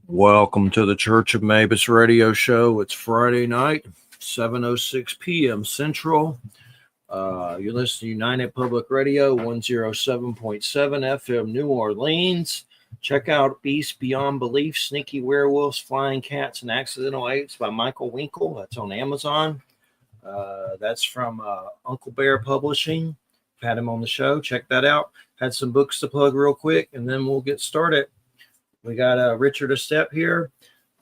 Welcome to the Church of Mabus radio show. It's Friday night, 7:06 p.m. Central. You're listening to United Public Radio, 107.7 FM, New Orleans. Check out Beast Beyond Belief, Sneaky Werewolves, Flying Cats, and Accidental Apes by Michael Winkle. That's on Amazon. That's from Uncle Bear Publishing. Had him on the show. Check that out. Had some books to plug real quick, and then we'll get started. We got Richard Estep here,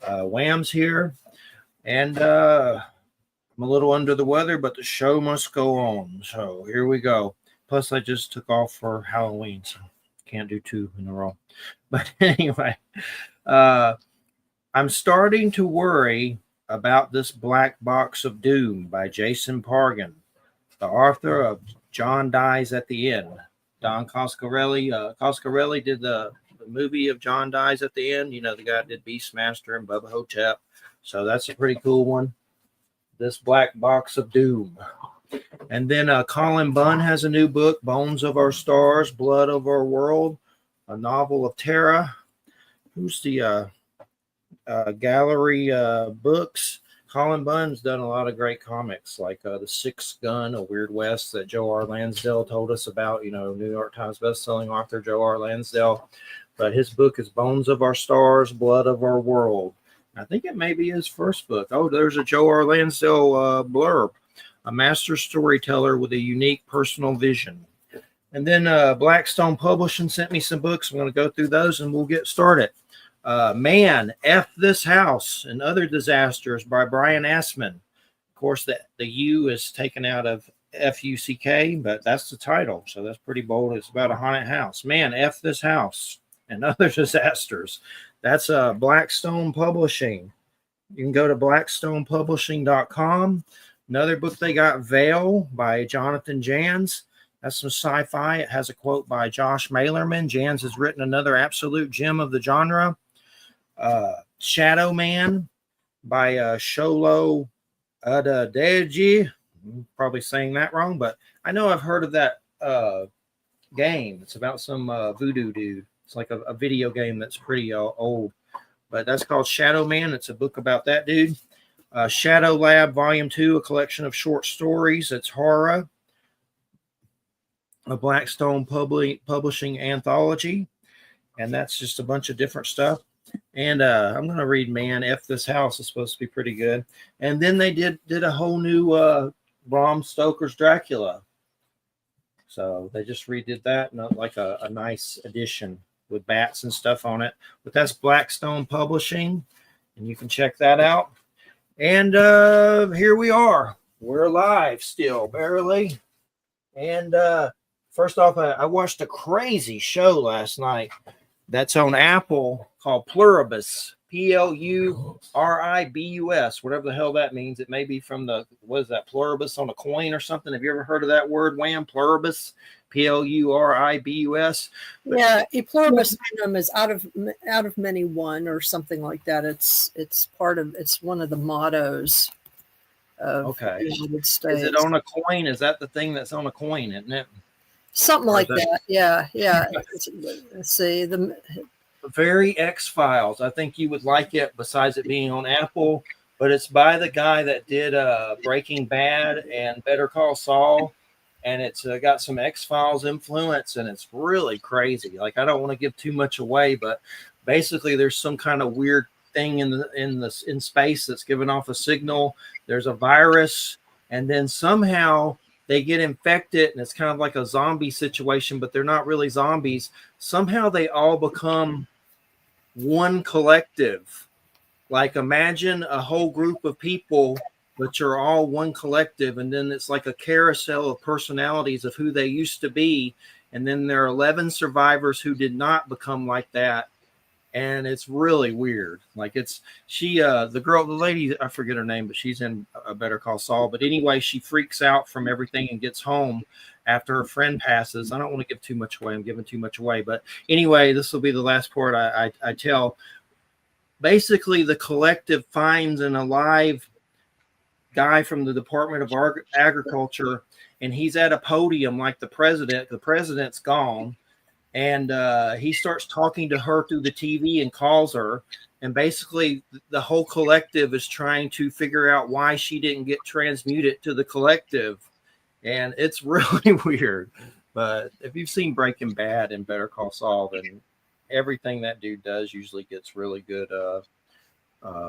Wham's here, and I'm a little under the weather, but the show must go on. So here we go. Plus, I just took off for Halloween, so can't do two in a row. But anyway, I'm starting to worry about this Black Box of Doom by Jason Pargin, the author of John Dies at the End. Don Coscarelli. Coscarelli did the movie of John Dies at the End. You know, the guy that did Beastmaster and Bubba Hotep. So that's a pretty cool one. This Black Box of Doom. And then Colin Bunn has a new book, Bones of Our Stars, Blood of Our World, a novel of Terra. Who's the gallery books? Colin Bunn's done a lot of great comics, like The Sixth Gun, A Weird West, that Joe R. Lansdale told us about, you know, New York Times bestselling author Joe R. Lansdale. But his book is Bones of Our Stars, Blood of Our World. I think it may be his first book. Oh, there's a Joe R. Lansdale blurb. A master storyteller with a unique personal vision. And then Blackstone Publishing sent me some books. I'm going to go through those and we'll get started. Man, F This House and Other Disasters by Brian Assman. Of course, the U is taken out of F-U-C-K, but that's the title. So that's pretty bold. It's about a haunted house. Man, F This House and Other Disasters. That's Blackstone Publishing. You can go to blackstonepublishing.com. Another book they got, Veil by Jonathan Jans. That's some sci-fi. It has a quote by Josh Malerman. Jans has written another absolute gem of the genre. Shadow Man by Sholo Adadeji. I'm probably saying that wrong, but I know I've heard of that game. It's about some voodoo dude. It's like a video game that's pretty old, but that's called Shadow Man. It's a book about that dude. Shadow Lab Volume 2, a collection of short stories. It's horror. A Blackstone Publishing anthology. And that's just a bunch of different stuff. And I'm going to read Man, F This House is supposed to be pretty good. And then they did a whole new Bram Stoker's Dracula. So they just redid that, and like a nice edition with bats and stuff on it. But that's Blackstone Publishing, and you can check that out. And here we are. We're live still, barely. And first off, I watched a crazy show last night that's on Apple called Pluribus, Pluribus, whatever the hell that means. It may be from the, what is that, Pluribus on a coin or something? Have you ever heard of that word, Wham? Pluribus, Pluribus. Yeah, e pluribus unum is out of many one or something like that. It's one of the mottos of the United States. Is it on a coin? Is that the thing that's on a coin, isn't it? Something like that. Yeah. Let's see. The very X-Files. I think you would like it, besides it being on Apple, but it's by the guy that did Breaking Bad and Better Call Saul, and it's got some X-Files influence, and it's really crazy. Like, I don't want to give too much away, but basically there's some kind of weird thing in space that's giving off a signal. There's a virus, and then somehow they get infected, and it's kind of like a zombie situation, but they're not really zombies. Somehow they all become one collective. Like, imagine a whole group of people, but you're all one collective, and then it's like a carousel of personalities of who they used to be, and then there are 11 survivors who did not become like that, and it's really weird. Like, it's the lady, I forget her name, but she's in a Better Call Saul. But anyway, she freaks out from everything and gets home after her friend passes. I don't want to give too much away. I'm giving too much away. But anyway, this will be the last part I tell. Basically, the collective finds an alive guy from the Department of Agriculture, and he's at a podium like the president. The president's gone. And he starts talking to her through the TV and calls her. and basically the whole collective is trying to figure out why she didn't get transmuted to the collective, and it's really weird. But if you've seen Breaking Bad and Better Call Saul, then everything that dude does usually gets really good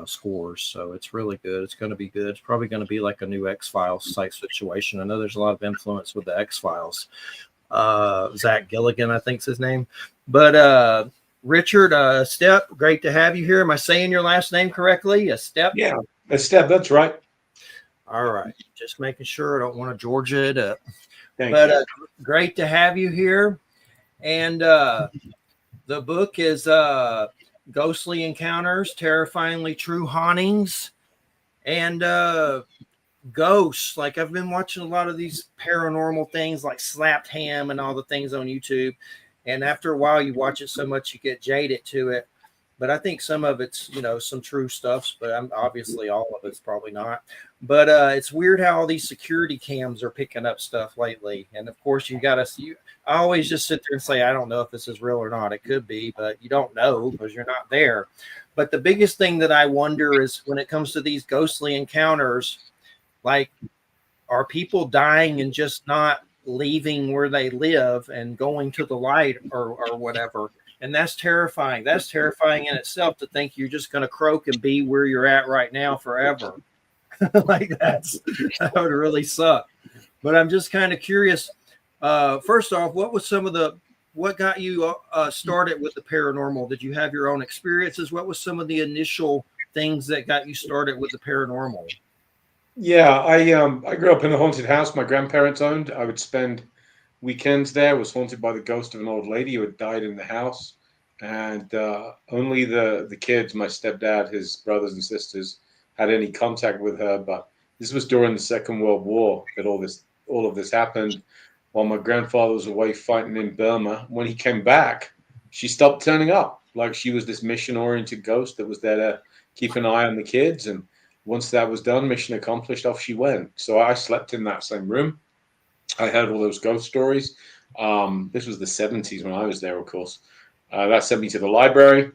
scores. So it's really good. It's going to be good. It's probably going to be like a new X-Files type situation. I know there's a lot of influence with the X-Files. Zach Gilligan, I think's his name. But Richard, Estep, great to have you here. Am I saying your last name correctly? Estep? Yeah, Estep, that's right. All right. Just making sure. I don't want to Georgia it up. Thank you. Great to have you here. And the book is Ghostly Encounters, Terrifyingly True Hauntings, and ghosts. Like, I've been watching a lot of these paranormal things like Slapped Ham and all the things on YouTube. And after a while, you watch it so much, you get jaded to it. But I think some of it's, some true stuff, but obviously all of it's probably not. But it's weird how all these security cams are picking up stuff lately. And of course, I always just sit there and say, I don't know if this is real or not. It could be, but you don't know because you're not there. But the biggest thing that I wonder is when it comes to these ghostly encounters, like, are people dying and just not leaving where they live and going to the light or whatever? And that's terrifying. That's terrifying in itself to think you're just going to croak and be where you're at right now forever. Like that would really suck. But I'm just kind of curious. First off, what got you started with the paranormal? Did you have your own experiences? What was some of the initial things that got you started with the paranormal? Yeah, I grew up in a haunted house my grandparents owned. I would spend weekends there. Was haunted by the ghost of an old lady who had died in the house, and only the kids, my stepdad, his brothers and sisters, had any contact with her. But this was during the Second World War that all of this happened, while my grandfather was away fighting in Burma. When he came back, she stopped turning up. Like, she was this mission-oriented ghost that was there to keep an eye on the kids. And once that was done, mission accomplished, off she went. So I slept in that same room. I heard all those ghost stories. This was the 70s when I was there, of course. That sent me to the library.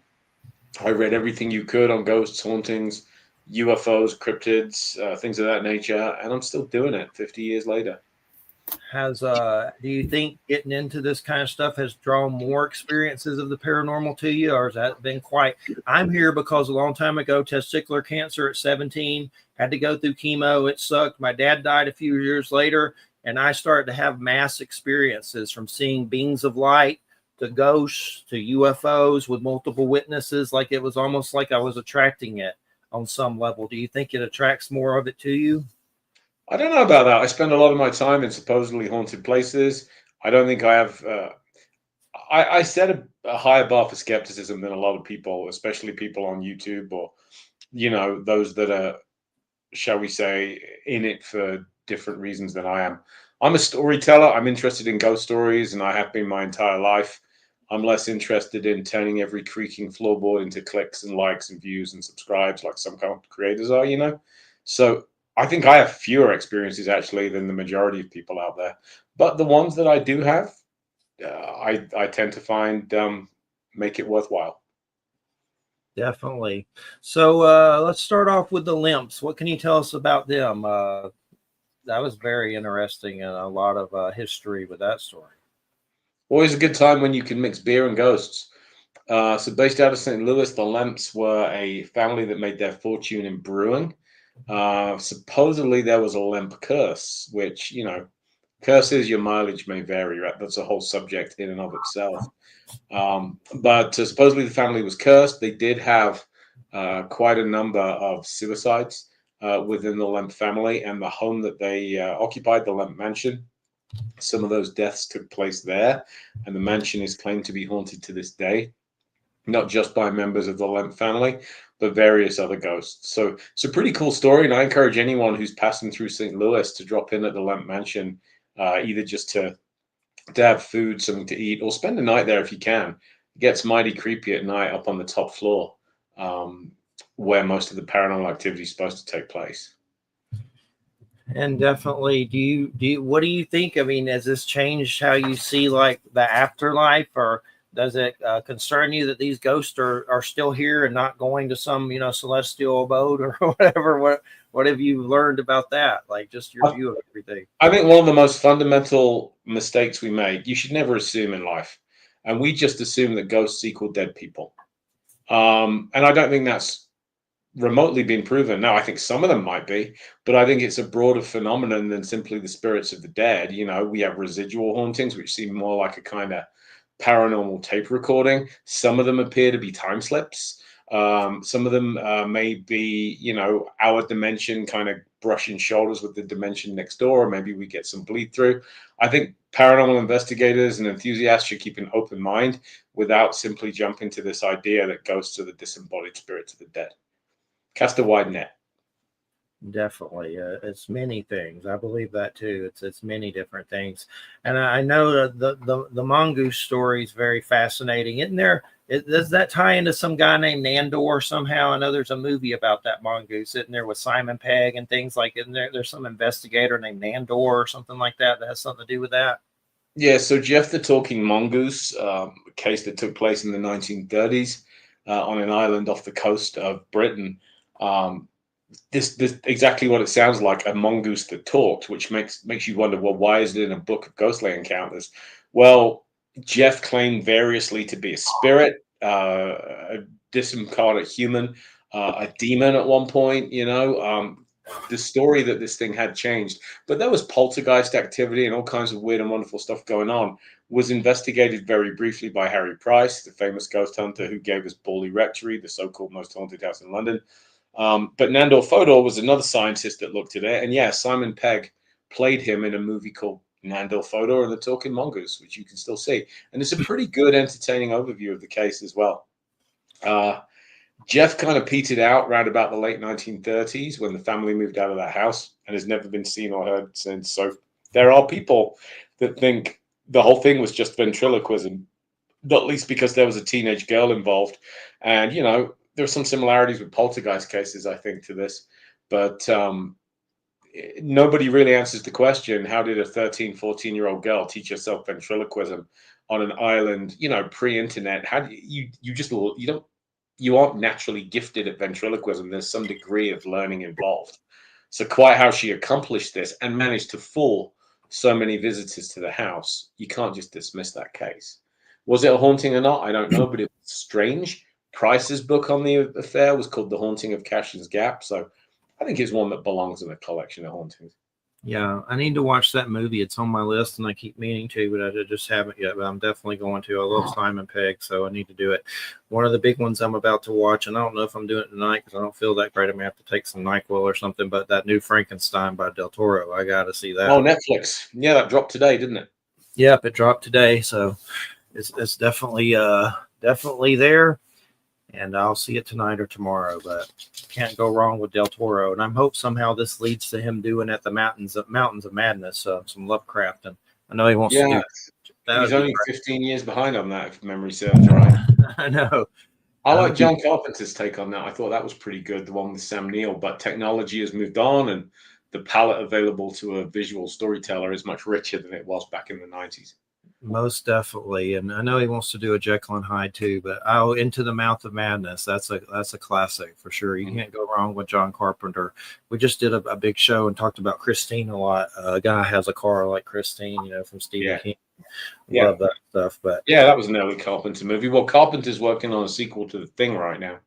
I read everything you could on ghosts, hauntings, UFOs, cryptids, things of that nature. And I'm still doing it 50 years later. Do you think getting into this kind of stuff has drawn more experiences of the paranormal to you, or has that been quite? I'm here because a long time ago, testicular cancer at 17, had to go through chemo. It sucked. My dad died a few years later, and I started to have mass experiences, from seeing beings of light to ghosts to UFOs with multiple witnesses. Like, it was almost like I was attracting it on some level. Do you think it attracts more of it to you? I don't know about that. I spend a lot of my time in supposedly haunted places. I don't think I have. I set a higher bar for skepticism than a lot of people, especially people on YouTube, or those that are, shall we say, in it for different reasons than I am. I'm a storyteller. I'm interested in ghost stories, and I have been my entire life. I'm less interested in turning every creaking floorboard into clicks and likes and views and subscribes like some kind of creators are. So I think I have fewer experiences actually than the majority of people out there. But the ones that I do have, I tend to find make it worthwhile. Definitely. So let's start off with the Limps. What can you tell us about them? That was very interesting, and a lot of history with that story. Always a good time when you can mix beer and ghosts. So based out of St. Louis, the Lamps were a family that made their fortune in brewing. Supposedly there was a lamp curse, which, curses, your mileage may vary, right? That's a whole subject in and of itself. But supposedly the family was cursed. They did have quite a number of suicides within the Lamp family, and the home that they occupied, the Lamp Mansion, some of those deaths took place there, and the mansion is claimed to be haunted to this day, not just by members of the Lamp family, but various other ghosts. So it's a pretty cool story, and I encourage anyone who's passing through St. Louis to drop in at the Lamp Mansion, either just to have food, something to eat, or spend the night there if you can. It gets mighty creepy at night up on the top floor, where most of the paranormal activity is supposed to take place. And definitely, what do you think? I mean, has this changed how you see like the afterlife, or does it concern you that these ghosts are still here and not going to some, celestial abode or whatever? What have you learned about that? Like just your view of everything. I think one of the most fundamental mistakes we make, you should never assume in life. And we just assume that ghosts equal dead people. And I don't think that's remotely been proven. Now, I think some of them might be, but I think it's a broader phenomenon than simply the spirits of the dead. We have residual hauntings, which seem more like a kind of paranormal tape recording. Some of them appear to be time slips. Some of them may be, our dimension kind of brushing shoulders with the dimension next door, or maybe we get some bleed through. I think paranormal investigators and enthusiasts should keep an open mind without simply jumping to this idea that ghosts are the disembodied spirits of the dead. Cast a wide net. Definitely, it's many things. I believe that too. It's many different things, and I know that the mongoose story is very fascinating. Isn't there? Does that tie into some guy named Nandor somehow? I know there's a movie about that mongoose, isn't there, with Simon Pegg and things like. Isn't there's some investigator named Nandor or something like that has something to do with that? Yeah. So Jeff the Talking Mongoose, a case that took place in the 1930s on an island off the coast of Britain. This exactly what it sounds like, a mongoose that talked, which makes you wonder, well, why is it in a book of ghostly encounters? Well, Jeff claimed variously to be a spirit, a disincarnate human, a demon at one point. The story that this thing had changed, but there was poltergeist activity and all kinds of weird and wonderful stuff going on. Was investigated very briefly by Harry Price, the famous ghost hunter who gave us Borley Rectory, the so-called most haunted house in London. But Nandor Fodor was another scientist that looked at it. And yeah, Simon Pegg played him in a movie called Nandor Fodor and the Talking Mongoose, which you can still see. And it's a pretty good, entertaining overview of the case as well. Jeff kind of petered out around about the late 1930s when the family moved out of that house and has never been seen or heard since. So there are people that think the whole thing was just ventriloquism, not least because there was a teenage girl involved. And, there are some similarities with poltergeist cases, I think, to this. But nobody really answers the question, how did a 13, 14-year-old girl teach herself ventriloquism on an island, pre-internet? How do you aren't naturally gifted at ventriloquism. There's some degree of learning involved. So quite how she accomplished this and managed to fool so many visitors to the house, you can't just dismiss that case. Was it a haunting or not? I don't know, but it was strange. Price's book on the affair was called The Haunting of Cashin's Gap. So I think it's one that belongs in a collection of hauntings. Yeah, I need to watch that movie. It's on my list, and I keep meaning to, but I just haven't yet. But I'm definitely going to. I love Simon Pegg, so I need to do it. One of the big ones I'm about to watch, and I don't know if I'm doing it tonight because I don't feel that great. I may have to take some NyQuil or something. But that new Frankenstein by Del Toro, I got to see that. Oh, Netflix. Yeah, that dropped today, didn't it? Yep, it dropped today, so it's definitely there. And I'll see it tonight or tomorrow, but can't go wrong with Del Toro. And I hope somehow this leads to him doing at the Mountains of Madness, some Lovecraft. And I know he wants to do that. He's only 15 years behind on that, if memory serves right. I know. I like John Carpenter's take on that. I thought that was pretty good, the one with Sam Neill. But technology has moved on, and the palette available to a visual storyteller is much richer than it was back in the 90s. Most definitely, and I know he wants to do a Jekyll and Hyde too. But Into the Mouth of Madness, that's a classic for sure. You can't go wrong with John Carpenter. We just did a big show and talked about Christine a lot. A guy has a car like Christine, from Stephen King. Love that stuff. But yeah, that was an early Carpenter movie. Well, Carpenter's working on a sequel to The Thing right now.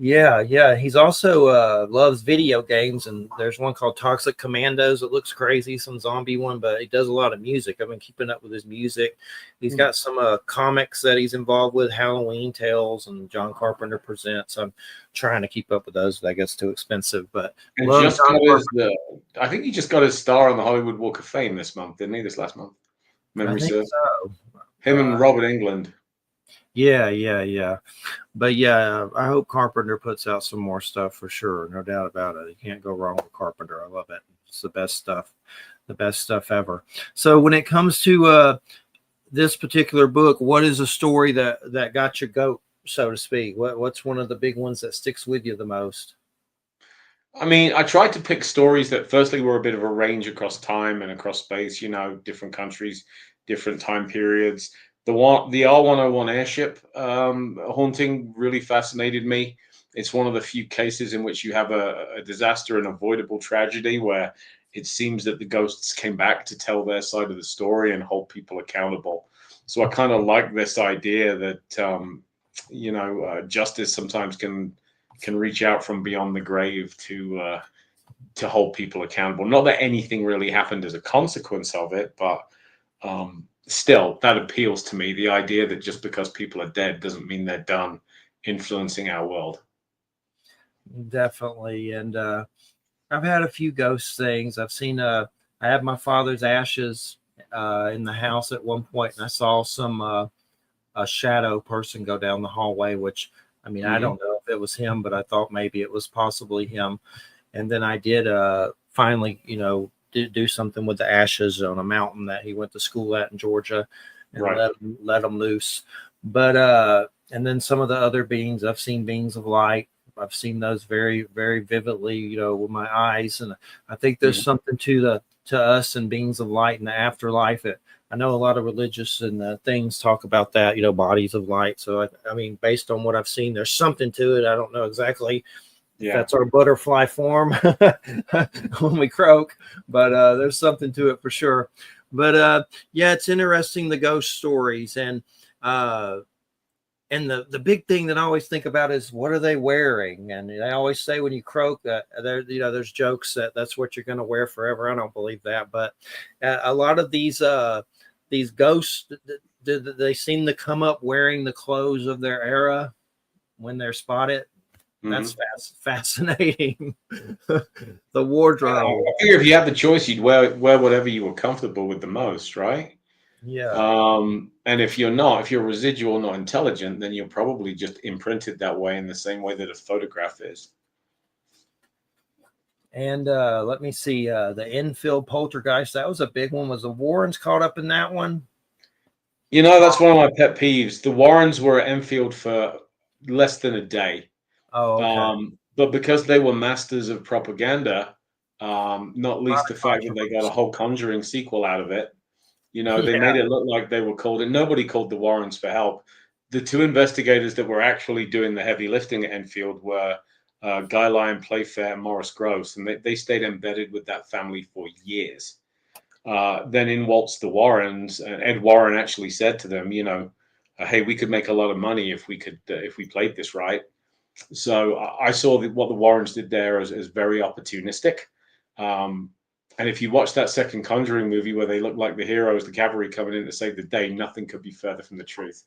Yeah. He's also loves video games, and there's one called Toxic Commandos. It looks crazy, some zombie one, but he does a lot of music. I've been keeping up with his music. He's got some comics that he's involved with, Halloween Tales, and John Carpenter Presents. I'm trying to keep up with those, but I guess too expensive. But I think he just got his star on the Hollywood Walk of Fame this month, didn't he? This last month, memory serves. So. Him and Robert Englund. Yeah. But yeah, I hope Carpenter puts out some more stuff for sure. No doubt about it. You can't go wrong with Carpenter. I love it. It's the best stuff ever. So when it comes to this particular book, what is a story that got your goat, so to speak? What's one of the big ones that sticks with you the most? I mean, I tried to pick stories that firstly were a bit of a range across time and across space, different countries, different time periods. The R101 airship haunting really fascinated me. It's one of the few cases in which you have a disaster and avoidable tragedy where it seems that the ghosts came back to tell their side of the story and hold people accountable. So I kind of like this idea that justice sometimes can reach out from beyond the grave to hold people accountable. Not that anything really happened as a consequence of it, but still, that appeals to me. The idea that just because people are dead doesn't mean they're done influencing our world. Definitely. And I've had a few ghost things. I've seen I had my father's ashes in the house at one point, and I saw some a shadow person go down the hallway, which I mean, I don't know if it was him, but I thought maybe it was possibly him. And then I did finally, do something with the ashes on a mountain that he went to school at in Georgia, and Right. let them loose. But and then some of the other beings, I've seen beings of light. I've seen those very, very vividly, with my eyes. And I think there's something to us and beings of light in the afterlife. I know a lot of religious and things talk about that, bodies of light. So I mean, based on what I've seen, there's something to it. I don't know exactly. Yeah. That's our butterfly form when we croak, but there's something to it for sure. But yeah, it's interesting, the ghost stories, and the big thing that I always think about is what are they wearing? And they always say when you croak that there's jokes that's what you're going to wear forever. I don't believe that, but a lot of these ghosts, they seem to come up wearing the clothes of their era when they're spotted. That's fascinating. The wardrobe. I figure if you had the choice, you'd wear whatever you were comfortable with the most, right? Yeah. And if you're residual, not intelligent, then you're probably just imprinted that way in the same way that a photograph is. And let me see, the Enfield poltergeist, that was a big one. Was the Warrens caught up in that one? That's one of my pet peeves. The Warrens were at Enfield for less than a day. Oh, okay. But because they were masters of propaganda, not least the fact that they got a whole Conjuring sequel out of it, they made it look like they were called, and nobody called the Warrens for help. The two investigators that were actually doing the heavy lifting at Enfield were Guy Lyon Playfair and Morris Gross, and they stayed embedded with that family for years. Then in waltzed the Warrens, and Ed Warren actually said to them, hey, we could make a lot of money if we played this right. So I saw what the Warrens did there as very opportunistic. And if you watch that second Conjuring movie where they look like the heroes, the cavalry coming in to save the day, nothing could be further from the truth.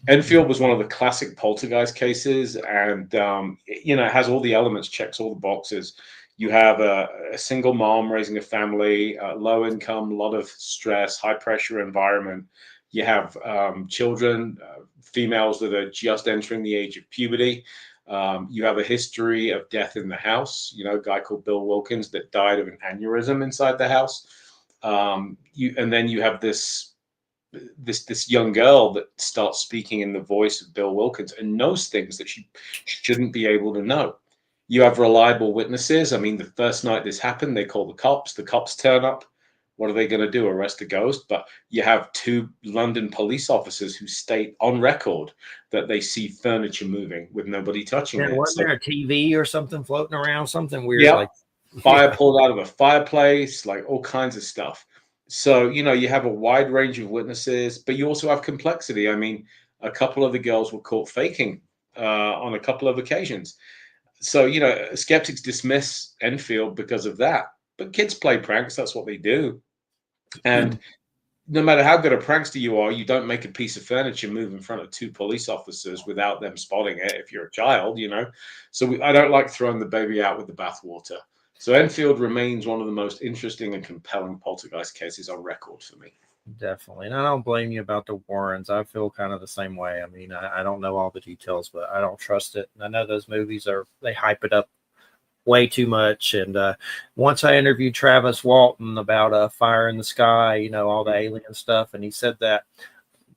Enfield was one of the classic poltergeist cases, and it has all the elements, checks all the boxes. You have a single mom raising a family, low income, a lot of stress, high pressure environment. You have children, females that are just entering the age of puberty. You have a history of death in the house. A guy called Bill Wilkins that died of an aneurysm inside the house. And then you have this young girl that starts speaking in the voice of Bill Wilkins and knows things that she shouldn't be able to know. You have reliable witnesses. I mean, the first night this happened, they call the cops. The cops turn up. What are they going to do? Arrest a ghost? But you have two London police officers who state on record that they see furniture moving with nobody touching it. Wasn't there a TV or something floating around? Something weird, yeah, like fire pulled out of a fireplace, like all kinds of stuff. So, you have a wide range of witnesses, but you also have complexity. I mean, a couple of the girls were caught faking on a couple of occasions. So, skeptics dismiss Enfield because of that. But kids play pranks. That's what they do. And no matter how good a prankster you are, you don't make a piece of furniture move in front of two police officers without them spotting it if you're a child, So I don't like throwing the baby out with the bathwater. So Enfield remains one of the most interesting and compelling poltergeist cases on record for me. Definitely. And I don't blame you about the Warrens. I feel kind of the same way. I mean, I don't know all the details, but I don't trust it. And I know those movies they hype it up way too much. And once I interviewed Travis Walton about Fire in the Sky, all the alien stuff, and he said that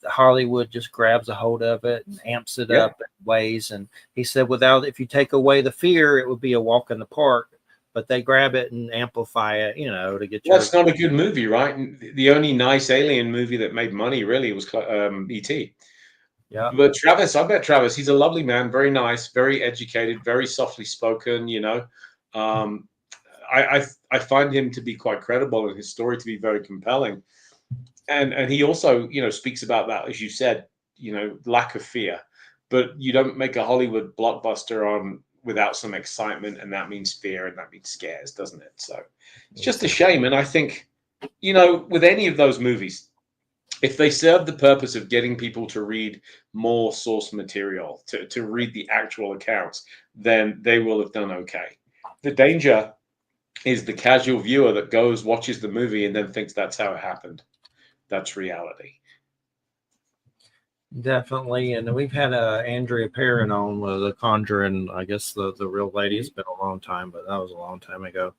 Hollywood just grabs a hold of it and amps it up in ways. And he said, if you take away the fear, it would be a walk in the park. but they grab it and amplify it, to get Well, that's not a good movie, right? The only nice alien movie that made money really was E.T. Yeah. But Travis, I bet Travis, he's a lovely man, very nice, very educated, very softly spoken. I find him to be quite credible and his story to be very compelling. And he also, speaks about that, as you said, lack of fear. But you don't make a Hollywood blockbuster without some excitement, and that means fear and that means scares, doesn't it? So it's just a shame. And I think, with any of those movies, if they serve the purpose of getting people to read more source material, to read the actual accounts, then they will have done okay. The danger is the casual viewer that goes, watches the movie, and then thinks that's how it happened. That's reality. Definitely. And we've had Andrea Perrin on The Conjuring. I guess the real lady. It's been a long time, but that was a long time ago.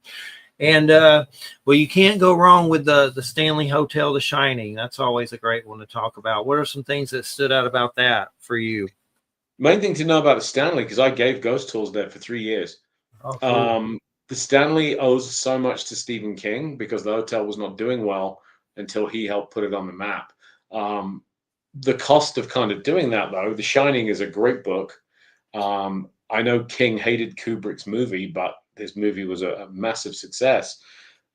And well, you can't go wrong with the Stanley Hotel, The Shining. That's always a great one to talk about. What are some things that stood out about that for you? Main thing to know about the Stanley, because I gave ghost tours there for 3 years. Oh, cool. The Stanley owes so much to Stephen King because the hotel was not doing well until he helped put it on the map. The cost of kind of doing that, though, The Shining is a great book. I know King hated Kubrick's movie, but his movie was a massive success.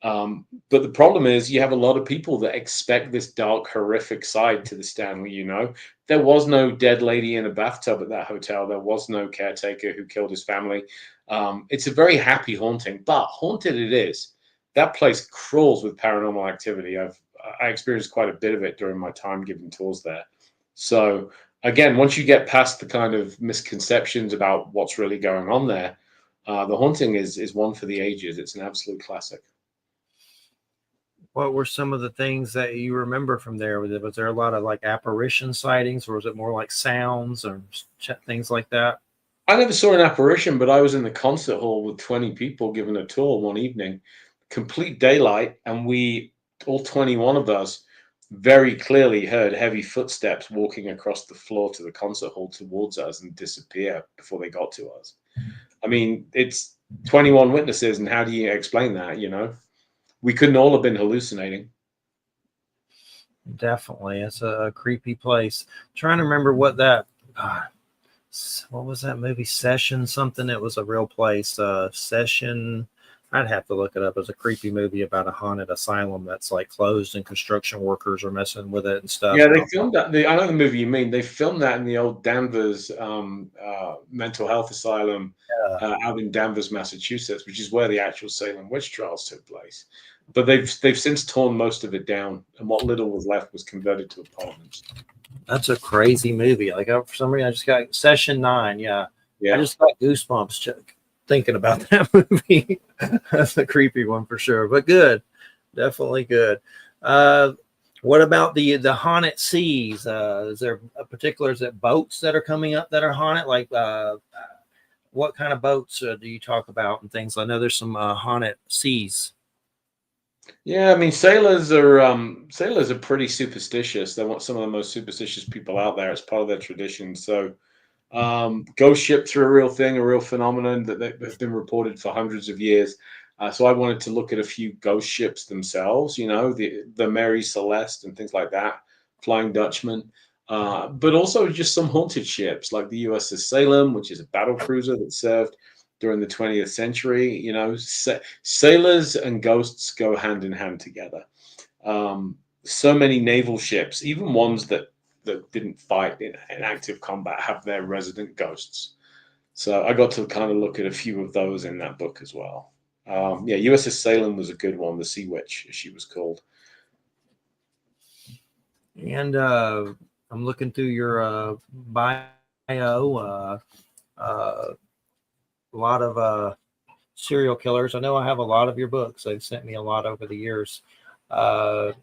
But the problem is you have a lot of people that expect this dark, horrific side to the Stanley, There was no dead lady in a bathtub at that hotel. There was no caretaker who killed his family. It's a very happy haunting, but haunted it is. That place crawls with paranormal activity. I experienced quite a bit of it during my time giving tours there. So again, once you get past the kind of misconceptions about what's really going on there, The Haunting is one for the ages. It's an absolute classic. What were some of the things that you remember from there? Was there a lot of like apparition sightings, or was it more like sounds or things like that? I never saw an apparition, but I was in the concert hall with 20 people giving a tour one evening, complete daylight, and all 21 of us, very clearly heard heavy footsteps walking across the floor to the concert hall towards us and disappear before they got to us. I mean, it's 21 witnesses, and how do you explain that, We couldn't all have been hallucinating. Definitely. It's a creepy place. I'm trying to remember what was that movie? Session something. It was a real place. Session. I'd have to look it up. It's a creepy movie about a haunted asylum that's like closed and construction workers are messing with it and stuff. Yeah, they filmed that. I know the movie you mean. They filmed that in the old Danvers mental health asylum out in Danvers, Massachusetts, which is where the actual Salem witch trials took place. But they've since torn most of it down, and what little was left was converted to apartments. That's a crazy movie. Like for some reason, I just got Session 9. Yeah. I just got goosebumps thinking about that movie. That's a creepy one for sure, but good, definitely good. What about the haunted seas? Is there boats that are coming up that are haunted? Like what kind of boats do you talk about and things? I know there's some haunted seas. Yeah, I mean sailors are pretty superstitious. They're some of the most superstitious people out there. It's part of their tradition. So ghost ships are a real thing, a real phenomenon that have been reported for hundreds of years. So I wanted to look at a few ghost ships themselves, the Mary Celeste and things like that, Flying Dutchman, but also just some haunted ships like the USS Salem, which is a battle cruiser that served during the 20th century. Sailors and ghosts go hand in hand together. So many naval ships, even ones that didn't fight in active combat, have their resident ghosts. So I got to kind of look at a few of those in that book as well. USS Salem was a good one, the Sea Witch, as she was called. And I'm looking through your bio. A lot of serial killers. I know I have a lot of your books. They've sent me a lot over the years. Let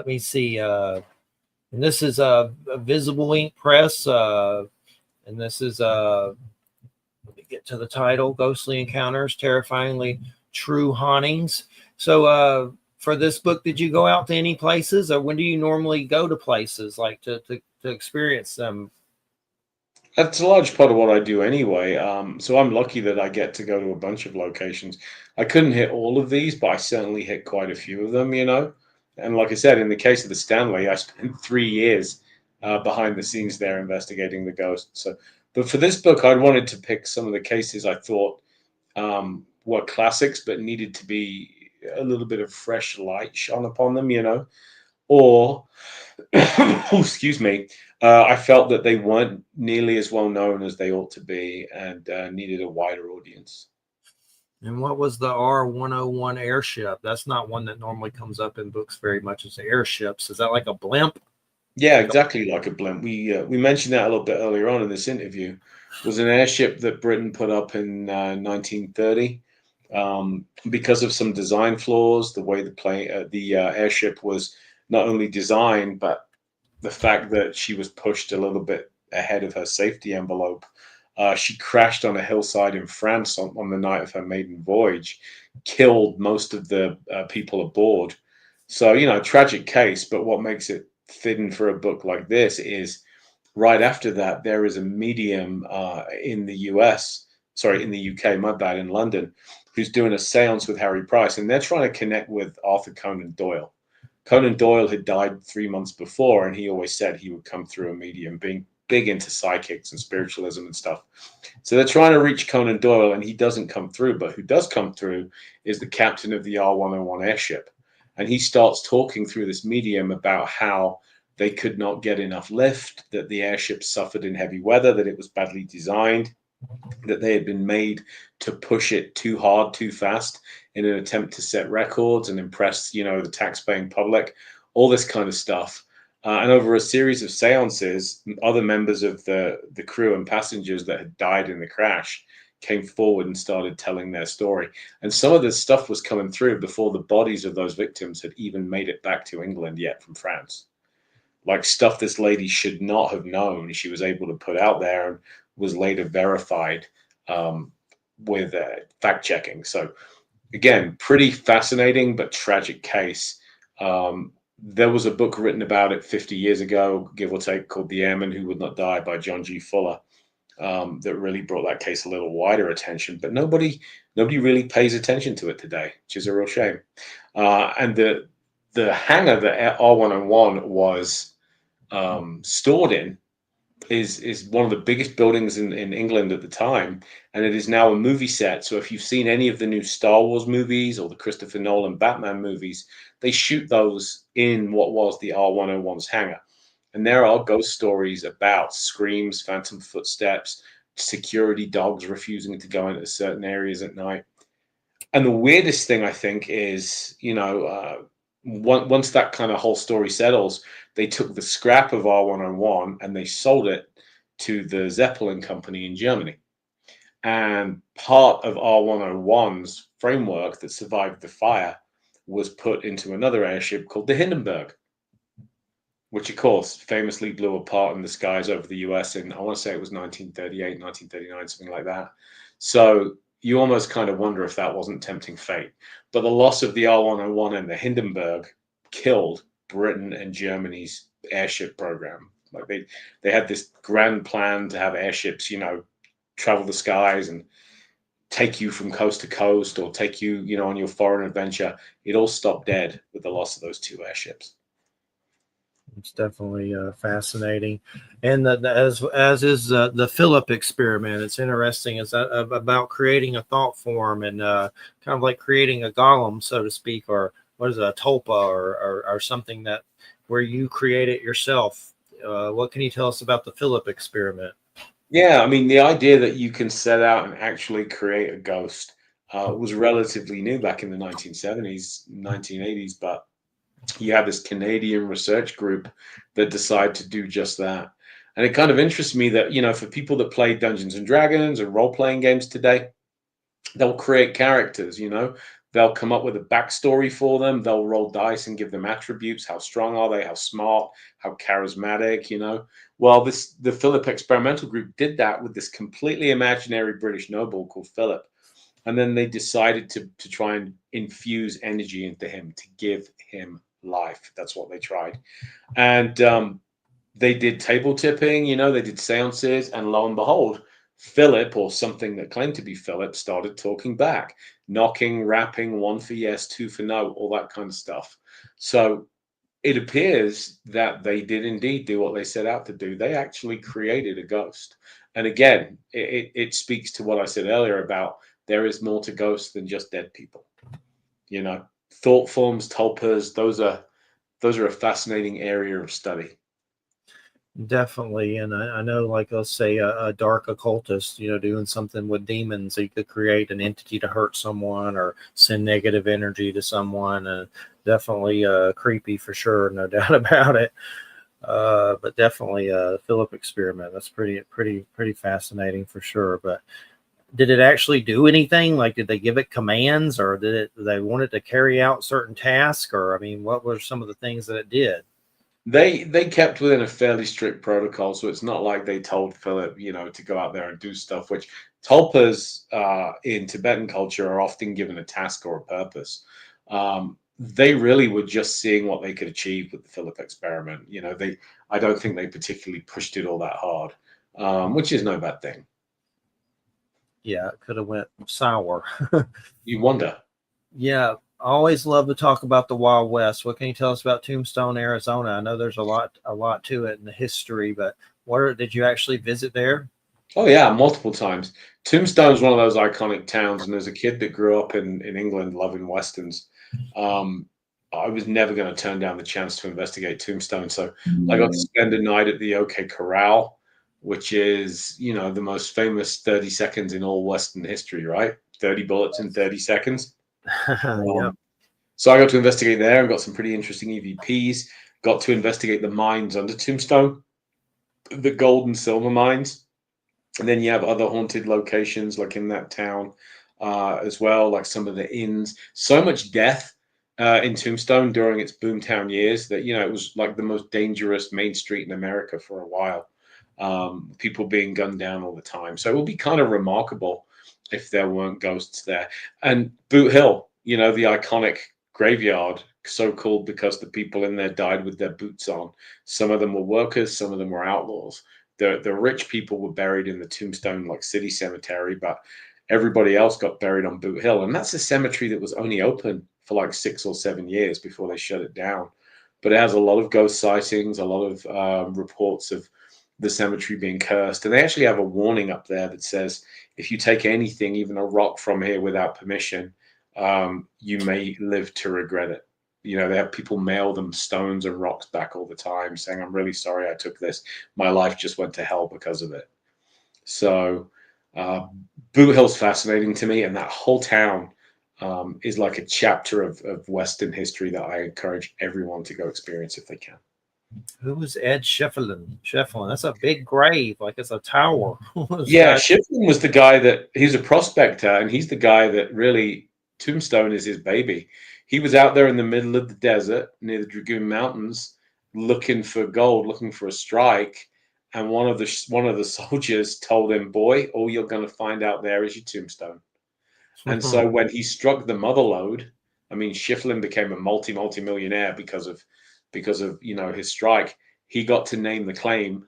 me see. And this is a Visible Ink Press. And this is let me get to the title: Ghostly Encounters, Terrifyingly True Hauntings. So for this book, did you go out to any places, or when do you normally go to places like to experience them? That's a large part of what I do anyway. So I'm lucky that I get to go to a bunch of locations. I couldn't hit all of these, but I certainly hit quite a few of them, you know. And like I said, in the case of the Stanley, I spent 3 years behind the scenes there investigating the ghost. So, but for this book, I wanted to pick some of the cases I thought were classics, but needed to be a little bit of fresh light shone upon them, you know, or oh, excuse me, I felt that they weren't nearly as well known as they ought to be and needed a wider audience. And what was the R-101 airship? That's not one that normally comes up in books very much as airships. Is that like a blimp? Yeah, exactly like a blimp. We mentioned that a little bit earlier on in this interview. Was an airship that Britain put up in 1930. Because of some design flaws, the way the airship was not only designed, but the fact that she was pushed a little bit ahead of her safety envelope. She crashed on a hillside in France on the night of her maiden voyage, killed most of the people aboard. So, you know, tragic case, but what makes it fitting for a book like this is right after that, there is a medium in the US, sorry, in the UK, my bad, in London, who's doing a seance with Harry Price, and they're trying to connect with Arthur Conan Doyle. Conan Doyle had died 3 months before, and he always said he would come through a medium, being big into psychics and spiritualism and stuff. So they're trying to reach Conan Doyle, and he doesn't come through. But who does come through is the captain of the R-101 airship. And he starts talking through this medium about how they could not get enough lift, that the airship suffered in heavy weather, that it was badly designed, that they had been made to push it too hard, too fast in an attempt to set records and impress, you know, the tax-paying public, all this kind of stuff. And over a series of seances, other members of the crew and passengers that had died in the crash came forward and started telling their story. And some of this stuff was coming through before the bodies of those victims had even made it back to England yet from France. Like stuff this lady should not have known, she was able to put out there and was later verified with fact checking. So again, pretty fascinating but tragic case. There was a book written about it 50 years ago, give or take, called The Airman Who Would Not Die by John G. Fuller, that really brought that case a little wider attention. But nobody really pays attention to it today, which is a real shame. And the hangar that R101 was stored in is one of the biggest buildings in England at the time, and it is now a movie set. So if you've seen any of the new Star Wars movies or the Christopher Nolan Batman movies, they shoot those in what was the R101's hangar. And there are ghost stories about screams, phantom footsteps, security dogs refusing to go into certain areas at night. And the weirdest thing, I think, is, you know, once that kind of whole story settles, they took the scrap of R101 and they sold it to the Zeppelin company in Germany. And part of R101's framework that survived the fire was put into another airship called the Hindenburg, which, of course, famously blew apart in the skies over the US in, I want to say it was 1938, 1939, something like that. So you almost kind of wonder if that wasn't tempting fate. But the loss of the R101 and the Hindenburg killed Britain and Germany's airship program. Like they had this grand plan to have airships, you know, travel the skies and take you from coast to coast or take you, you know, on your foreign adventure. It all stopped dead with the loss of those two airships. It's definitely fascinating, and as is the Philip experiment. It's interesting. It's about creating a thought form and kind of like creating a golem, so to speak, or what is it, a tulpa, or something that where you create it yourself. What can you tell us about the Philip experiment? Yeah, I mean, the idea that you can set out and actually create a ghost was relatively new back in the 1970s, 1980s, but you have this Canadian research group that decide to do just that. And it kind of interests me that, you know, for people that play Dungeons and Dragons and role-playing games today, they'll create characters, you know, they'll come up with a backstory for them. They'll roll dice and give them attributes. How strong are they? How smart? How charismatic, you know? Well, the Philip Experimental Group did that with this completely imaginary British noble called Philip. And then they decided to try and infuse energy into him, to give him life. That's what they tried. And They did table tipping, they did seances, and lo and behold, Philip, or something that claimed to be Philip, started talking back, knocking, rapping, one for yes, two for no, all that kind of stuff. So it appears that they did indeed do what they set out to do. They actually created a ghost. And again, it speaks to what I said earlier about there is more to ghosts than just dead people. Thought forms, tulpas, those are a fascinating area of study. Definitely. And I know, like, let's say a dark occultist, doing something with demons, he could create an entity to hurt someone or send negative energy to someone. Definitely creepy for sure, no doubt about it. But definitely a Philip experiment. That's pretty fascinating for sure. But did it actually do anything? Like, did they give it commands, or did they want it to carry out certain tasks? Or, I mean, what were some of the things that it did? They kept within a fairly strict protocol, so it's not like they told Philip, to go out there and do stuff. Which tulpas in Tibetan culture are often given a task or a purpose. They really were just seeing what they could achieve with the Philip experiment. I don't think they particularly pushed it all that hard, which is no bad thing. Yeah, it could have went sour. You wonder. Yeah, I always love to talk about the Wild West. What can you tell us about Tombstone, Arizona? I know there's a lot to it in the history, but did you actually visit there? Oh yeah, multiple times. Tombstone's one of those iconic towns, and as a kid that grew up in England loving westerns, um, I was never going to turn down the chance to investigate Tombstone. So I got to spend a night at the OK Corral, which is, the most famous 30 seconds in all Western history, right? 30 bullets in 30 seconds. Yep. So I got to investigate there and got some pretty interesting EVPs. Got to investigate the mines under Tombstone, the gold and silver mines. And then you have other haunted locations like in that town as well, like some of the inns. So much death in Tombstone during its boomtown years that, it was like the most dangerous main street in America for a while. People being gunned down all the time. So it would be kind of remarkable if there weren't ghosts there. And Boot Hill, the iconic graveyard, so called because the people in there died with their boots on. Some of them were workers, some of them were outlaws. The rich people were buried in the Tombstone like city cemetery, but everybody else got buried on Boot Hill. And that's a cemetery that was only open for like 6 or 7 years before they shut it down. But it has a lot of ghost sightings, a lot of reports of the cemetery being cursed. And they actually have a warning up there that says, if you take anything, even a rock from here without permission, you may live to regret it. They have people mail them stones and rocks back all the time saying, I'm really sorry I took this. My life just went to hell because of it. So Boot Hill's fascinating to me. And that whole town is like a chapter of Western history that I encourage everyone to go experience if they can. Who was Ed Schiffelin? Schiffelin. That's a big grave, like it's a tower. Yeah, Schiffelin was the guy he's a prospector, and he's the guy that really Tombstone is his baby. He was out there in the middle of the desert near the Dragoon Mountains looking for gold, looking for a strike, and one of the soldiers told him, "Boy, all you're going to find out there is your tombstone." And so when he struck the mother lode, I mean, Schiffelin became a multi-millionaire because of his strike. He got to name the claim,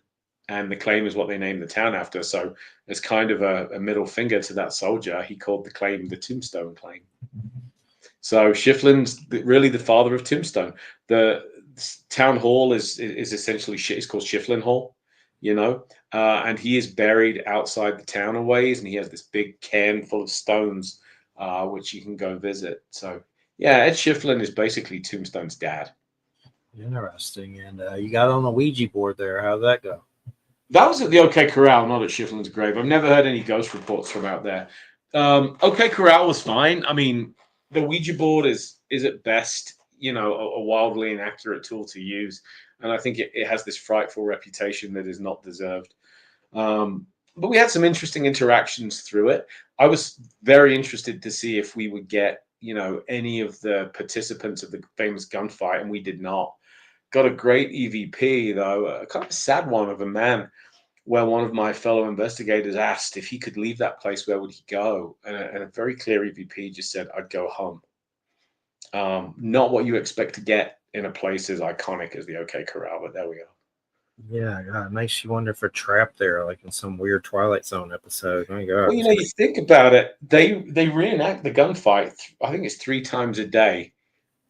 and the claim is what they named the town after. So as kind of a middle finger to that soldier, he called the claim the Tombstone Claim. So Schiffelin's really the father of Tombstone. The town hall is essentially it's called Schiffelin Hall, and he is buried outside the town a ways, and he has this big cairn full of stones, which you can go visit. So yeah, Ed Schiffelin is basically Tombstone's dad. Interesting. And you got on a Ouija board there. How'd that go? That was at the OK Corral, not at Schiffelin's grave. I've never heard any ghost reports from out there. OK Corral was fine. I mean, the Ouija board is at best, a wildly inaccurate tool to use, and I think it has this frightful reputation that is not deserved. But we had some interesting interactions through it. I was very interested to see if we would get, any of the participants of the famous gunfight, and we did not. Got a great EVP, though, a kind of sad one of a man, where one of my fellow investigators asked if he could leave that place, where would he go? And a very clear EVP just said, I'd go home. Not what you expect to get in a place as iconic as the OK Corral, but there we go. Yeah, God, it makes you wonder if they're trapped there, like in some weird Twilight Zone episode. My God. Well, you think about it, they reenact the gunfight. I think it's 3 times a day,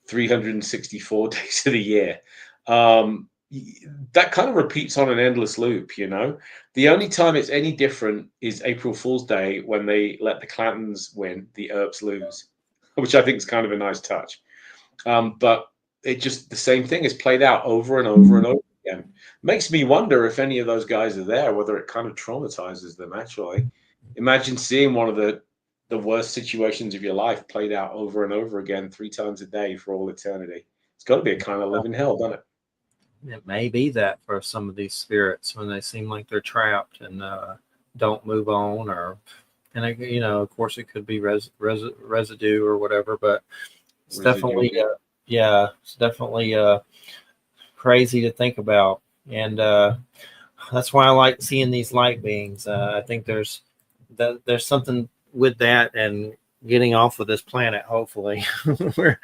364 days of the year. That kind of repeats on an endless loop, you know. The only time it's any different is April Fool's Day when they let the Clantons win, the Earps lose, which I think is kind of a nice touch. But it just the same thing is played out over and over and over again. Makes me wonder if any of those guys are there, whether it kind of traumatizes them. Actually, imagine seeing one of the worst situations of your life played out over and over again 3 times a day for all eternity. It's got to be a kind of living hell, doesn't it? It may be that for some of these spirits when they seem like they're trapped and don't move on, or of course, it could be residue or whatever, but it's definitely, it's definitely crazy to think about, and that's why I like seeing these light beings. I think there's something with that, and getting off of this planet, hopefully, where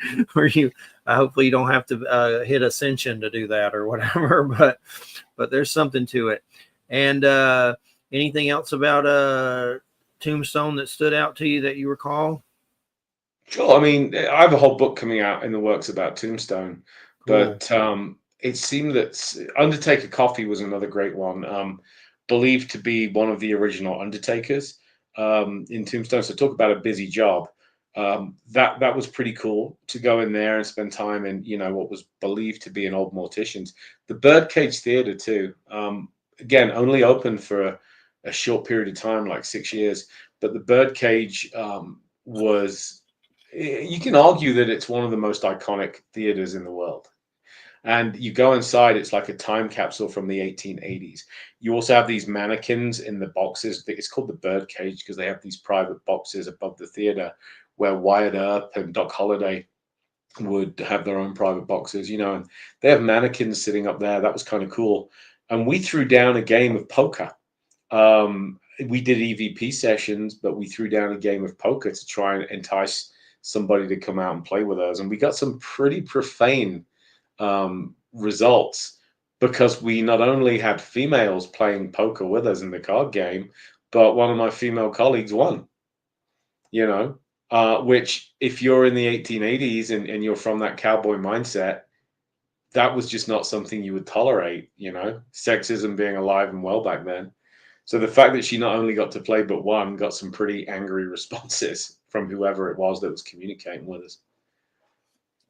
you hopefully you don't have to hit ascension to do that or whatever, but there's something to it. And anything else about Tombstone that stood out to you that you recall? Sure. I mean, I have a whole book coming out in the works about Tombstone, Cool. but it seemed that Undertaker Coffee was another great one, believed to be one of the original Undertakers in Tombstone. So talk about a busy job. That was pretty cool to go in there and spend time in what was believed to be an old mortician's. The Birdcage Theater too. Again, only open for a short period of time, like 6 years, but the Birdcage was. You can argue that it's one of the most iconic theaters in the world. And you go inside, it's like a time capsule from the 1880s. You also have these mannequins in the boxes. It's called the Birdcage because they have these private boxes above the theater where Wyatt Earp and Doc Holliday would have their own private boxes, and they have mannequins sitting up there. That was kind of cool. And we threw down a game of poker. We did EVP sessions, but we threw down a game of poker to try and entice somebody to come out and play with us. And we got some pretty profane results because we not only had females playing poker with us in the card game, but one of my female colleagues won, which if you're in the 1880s and you're from that cowboy mindset, that was just not something you would tolerate, sexism being alive and well back then. So the fact that she not only got to play but won, got some pretty angry responses from whoever it was that was communicating with us.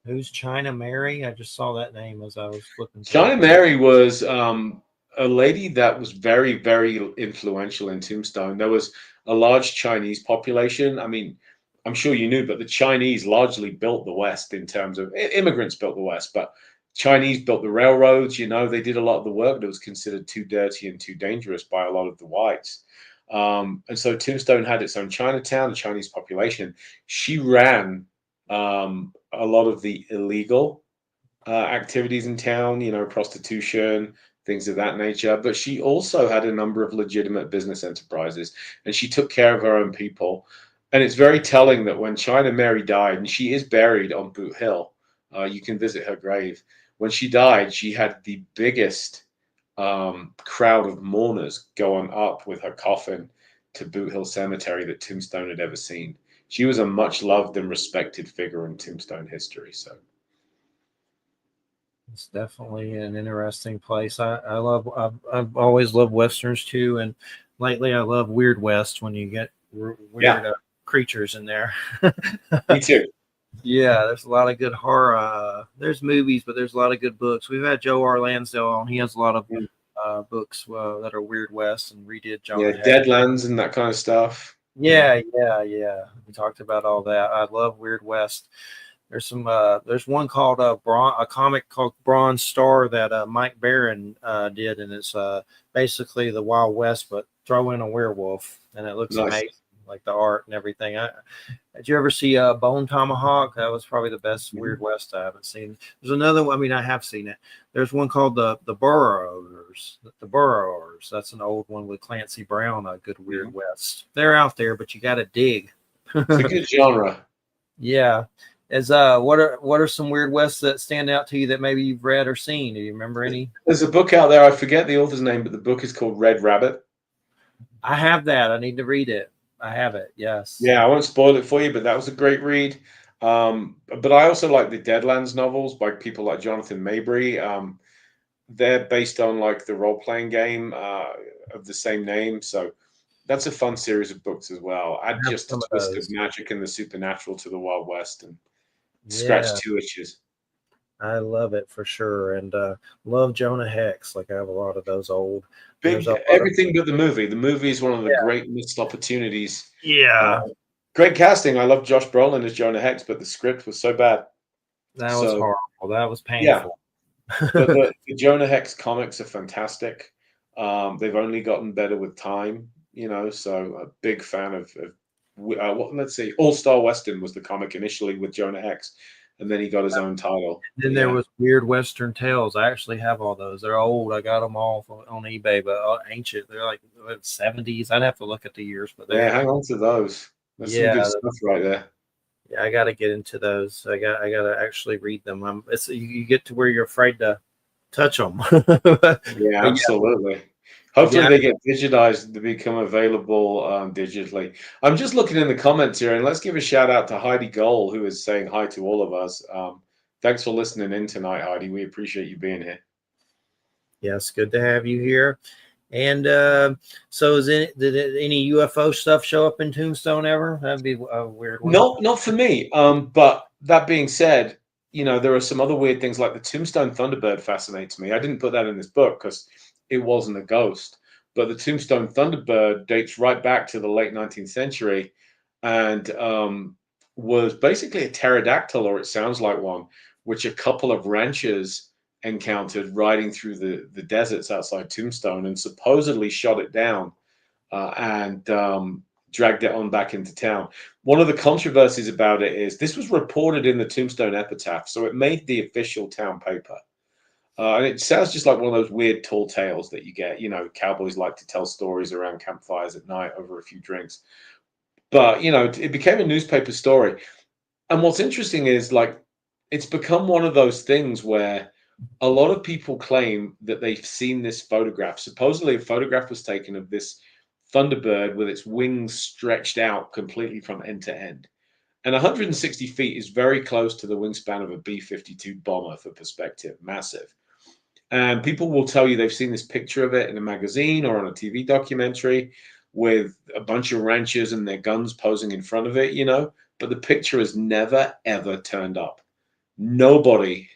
Who's China Mary? I just saw that name as I was flipping through. China Mary was a lady that was very, very influential in Tombstone. There was a large Chinese population. I mean, I'm sure you knew, but the Chinese largely built the West in terms of immigrants built the West, but Chinese built the railroads. They did a lot of the work that was considered too dirty and too dangerous by a lot of the whites. And so Tombstone had its own Chinatown, a Chinese population. She ran a lot of the illegal activities in town, prostitution, things of that nature. But she also had a number of legitimate business enterprises, and she took care of her own people. And it's very telling that when China Mary died, and she is buried on Boot Hill, you can visit her grave. When she died, she had the biggest crowd of mourners going up with her coffin to Boot Hill Cemetery that Tombstone had ever seen. She was a much loved and respected figure in Tombstone history. So it's definitely an interesting place. I've always loved westerns too, and lately I love Weird West when you get weird creatures in there. Me too. Yeah, there's a lot of good horror. There's movies, but there's a lot of good books. We've had Joe R. Lansdale on. He has a lot of books that are Weird West and redid John. Yeah, Deadlands and that kind of stuff. Yeah. We talked about all that. I love Weird West. There's some. There's one called a comic called Bronze Star that Mike Barron did, and it's basically the Wild West, but throw in a werewolf, and it looks amazing, like the art and everything. Did you ever see Bone Tomahawk? That was probably the best Weird West I haven't seen. There's another one. I mean, I have seen it. There's one called the Burrowers. The Burrowers. That's an old one with Clancy Brown. A good Weird West. They're out there, but you got to dig. It's a good genre. Yeah. What are some Weird Wests that stand out to you that maybe you've read or seen? Do you remember any? There's a book out there. I forget the author's name, but the book is called Red Rabbit. I have that. I need to read it. I have it. Yes. Yeah, I won't spoil it for you, but that was a great read. But I also like the Deadlands novels by people like Jonathan Mabry. They're based on like the role-playing game of the same name. So that's a fun series of books as well. Add I have just a some of twist of those. magic and the supernatural to the Wild West and scratch Yeah, 2 itches. I love it for sure, and love Jonah Hex. Like I have a lot of those old. There's Big a lot of everything but the movie. The movie is one of the yeah, great missed opportunities. Uh, yeah. Great casting. I love Josh Brolin as Jonah Hex, but the script was so bad. That was So horrible. That was yeah, painful. but the Jonah Hex comics are fantastic. They've only gotten better with time, So a big fan of let's see, All Star Western was the comic initially with Jonah Hex, and then he got his own title. Then there was Weird Western Tales. I actually have all those. They're old. I got them all on eBay, but ancient. They're like 70s. I'd have to look at the years, but Yeah, hang on to those. That's some good yeah, stuff right there. yeah. I got to get into those. I got to actually read them. It's you get to where you're afraid to touch them. but Yeah, yeah, absolutely. Hopefully yeah. they get digitized to become available digitally. I'm just looking in the comments here, and let's give a shout out to Heidi Gold, who is saying hi to all of us. Thanks for listening in tonight, Heidi. We appreciate you being here. Yes, good to have you here. And so, did any UFO stuff show up in Tombstone ever? That'd be a weird one. Not for me. But that being said, there are some other weird things like the Tombstone Thunderbird fascinates me. I didn't put that in this book because it wasn't a ghost. But the Tombstone Thunderbird dates right back to the late 19th century and was basically a pterodactyl, or it sounds like one, which a couple of ranchers encountered riding through the deserts outside Tombstone and supposedly shot it down and dragged it on back into town. One of the controversies about it is this was reported in the Tombstone Epitaph, so it made the official town paper. And it sounds just like one of those weird tall tales that you get. Cowboys like to tell stories around campfires at night over a few drinks. But, it became a newspaper story. And what's interesting is, like, it's become one of those things where a lot of people claim that they've seen this photograph. Supposedly, a photograph was taken of this Thunderbird with its wings stretched out completely from end to end. And 160 feet is very close to the wingspan of a B-52 bomber for perspective, massive. And people will tell you they've seen this picture of it in a magazine or on a TV documentary with a bunch of ranchers and their guns posing in front of it, but the picture has never, ever turned up. Nobody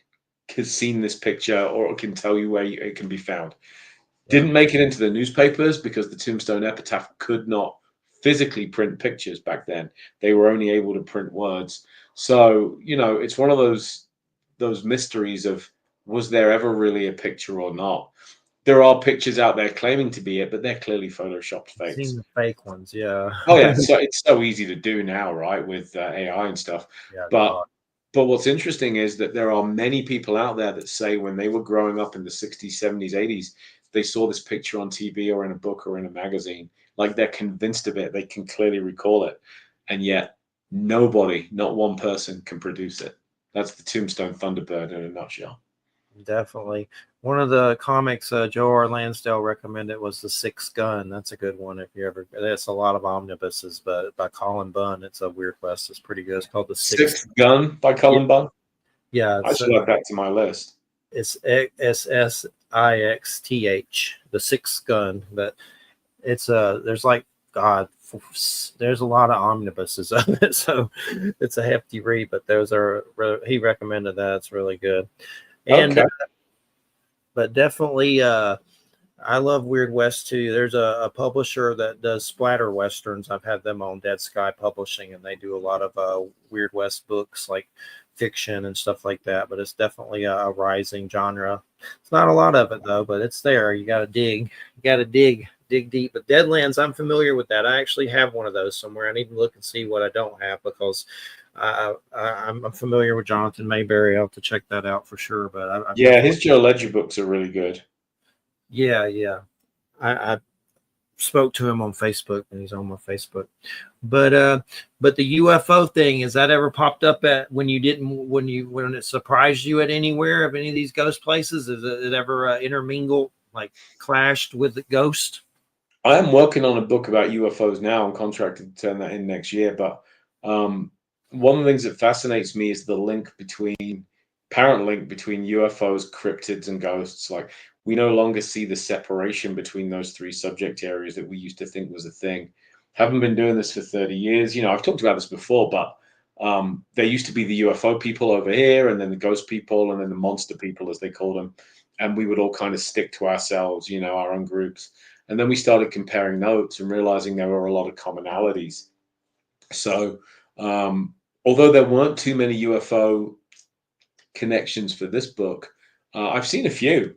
has seen this picture or can tell you where it can be found. Didn't make it into the newspapers because the Tombstone Epitaph could not physically print pictures back then. They were only able to print words. So, it's one of those mysteries of, was there ever really a picture or not? There are pictures out there claiming to be it, but they're clearly photoshopped I've fakes. seen the fake ones, yeah. Oh yeah, so it's so easy to do now, right, with AI and stuff. Yeah, But God. but what's interesting is that there are many people out there that say when they were growing up in the 60s, 70s, 80s, they saw this picture on TV or in a book or in a magazine. Like they're convinced of it. They can clearly recall it. And yet nobody, not one person, can produce it. That's the Tombstone Thunderbird in a nutshell. Definitely. One of the comics Joe R. Lansdale recommended was The Sixth Gun. That's a good one if you ever. That's a lot of omnibuses, but by Colin Bunn, it's a Weird West. It's pretty good. It's called The Sixth. Sixth Gun by Yeah, Colin Bunn. yeah, I should add that to my list. it's SSIXTH, The Sixth Gun. But it's there's like God, there's a lot of omnibuses of it, so it's a hefty read. But those are he recommended that. It's really good. And Okay. but definitely I love Weird West too. There's a publisher that does splatter westerns. I've had them on Dead Sky Publishing, and they do a lot of Weird West books, like fiction and stuff like that. But it's definitely a rising genre. It's not a lot of it though, but it's there. You got to dig. You got to dig deep. But Deadlands, I'm familiar with that. I actually have one of those somewhere. I need to look and see what I don't have because I'm familiar with Jonathan Mayberry. I'll have to check that out for sure. But yeah, his Joe Ledger books are really good. yeah. I spoke to him on Facebook, and he's on my Facebook. But the UFO thing, has that ever popped up at when it surprised you at anywhere of any of these ghost places? Has it ever intermingled, like clashed with the ghost? I am working on a book about UFOs now. I'm contracted to turn that in next year. But one of the things that fascinates me is the apparent link between UFOs, cryptids, and ghosts. Like, we no longer see the separation between those three subject areas that we used to think was a thing. Haven't been doing this for 30 years. I've talked about this before, but there used to be the UFO people over here, and then the ghost people, and then the monster people, as they called them. And we would all kind of stick to ourselves, our own groups. And then we started comparing notes and realizing there were a lot of commonalities. So, although there weren't too many UFO connections for this book, I've seen a few.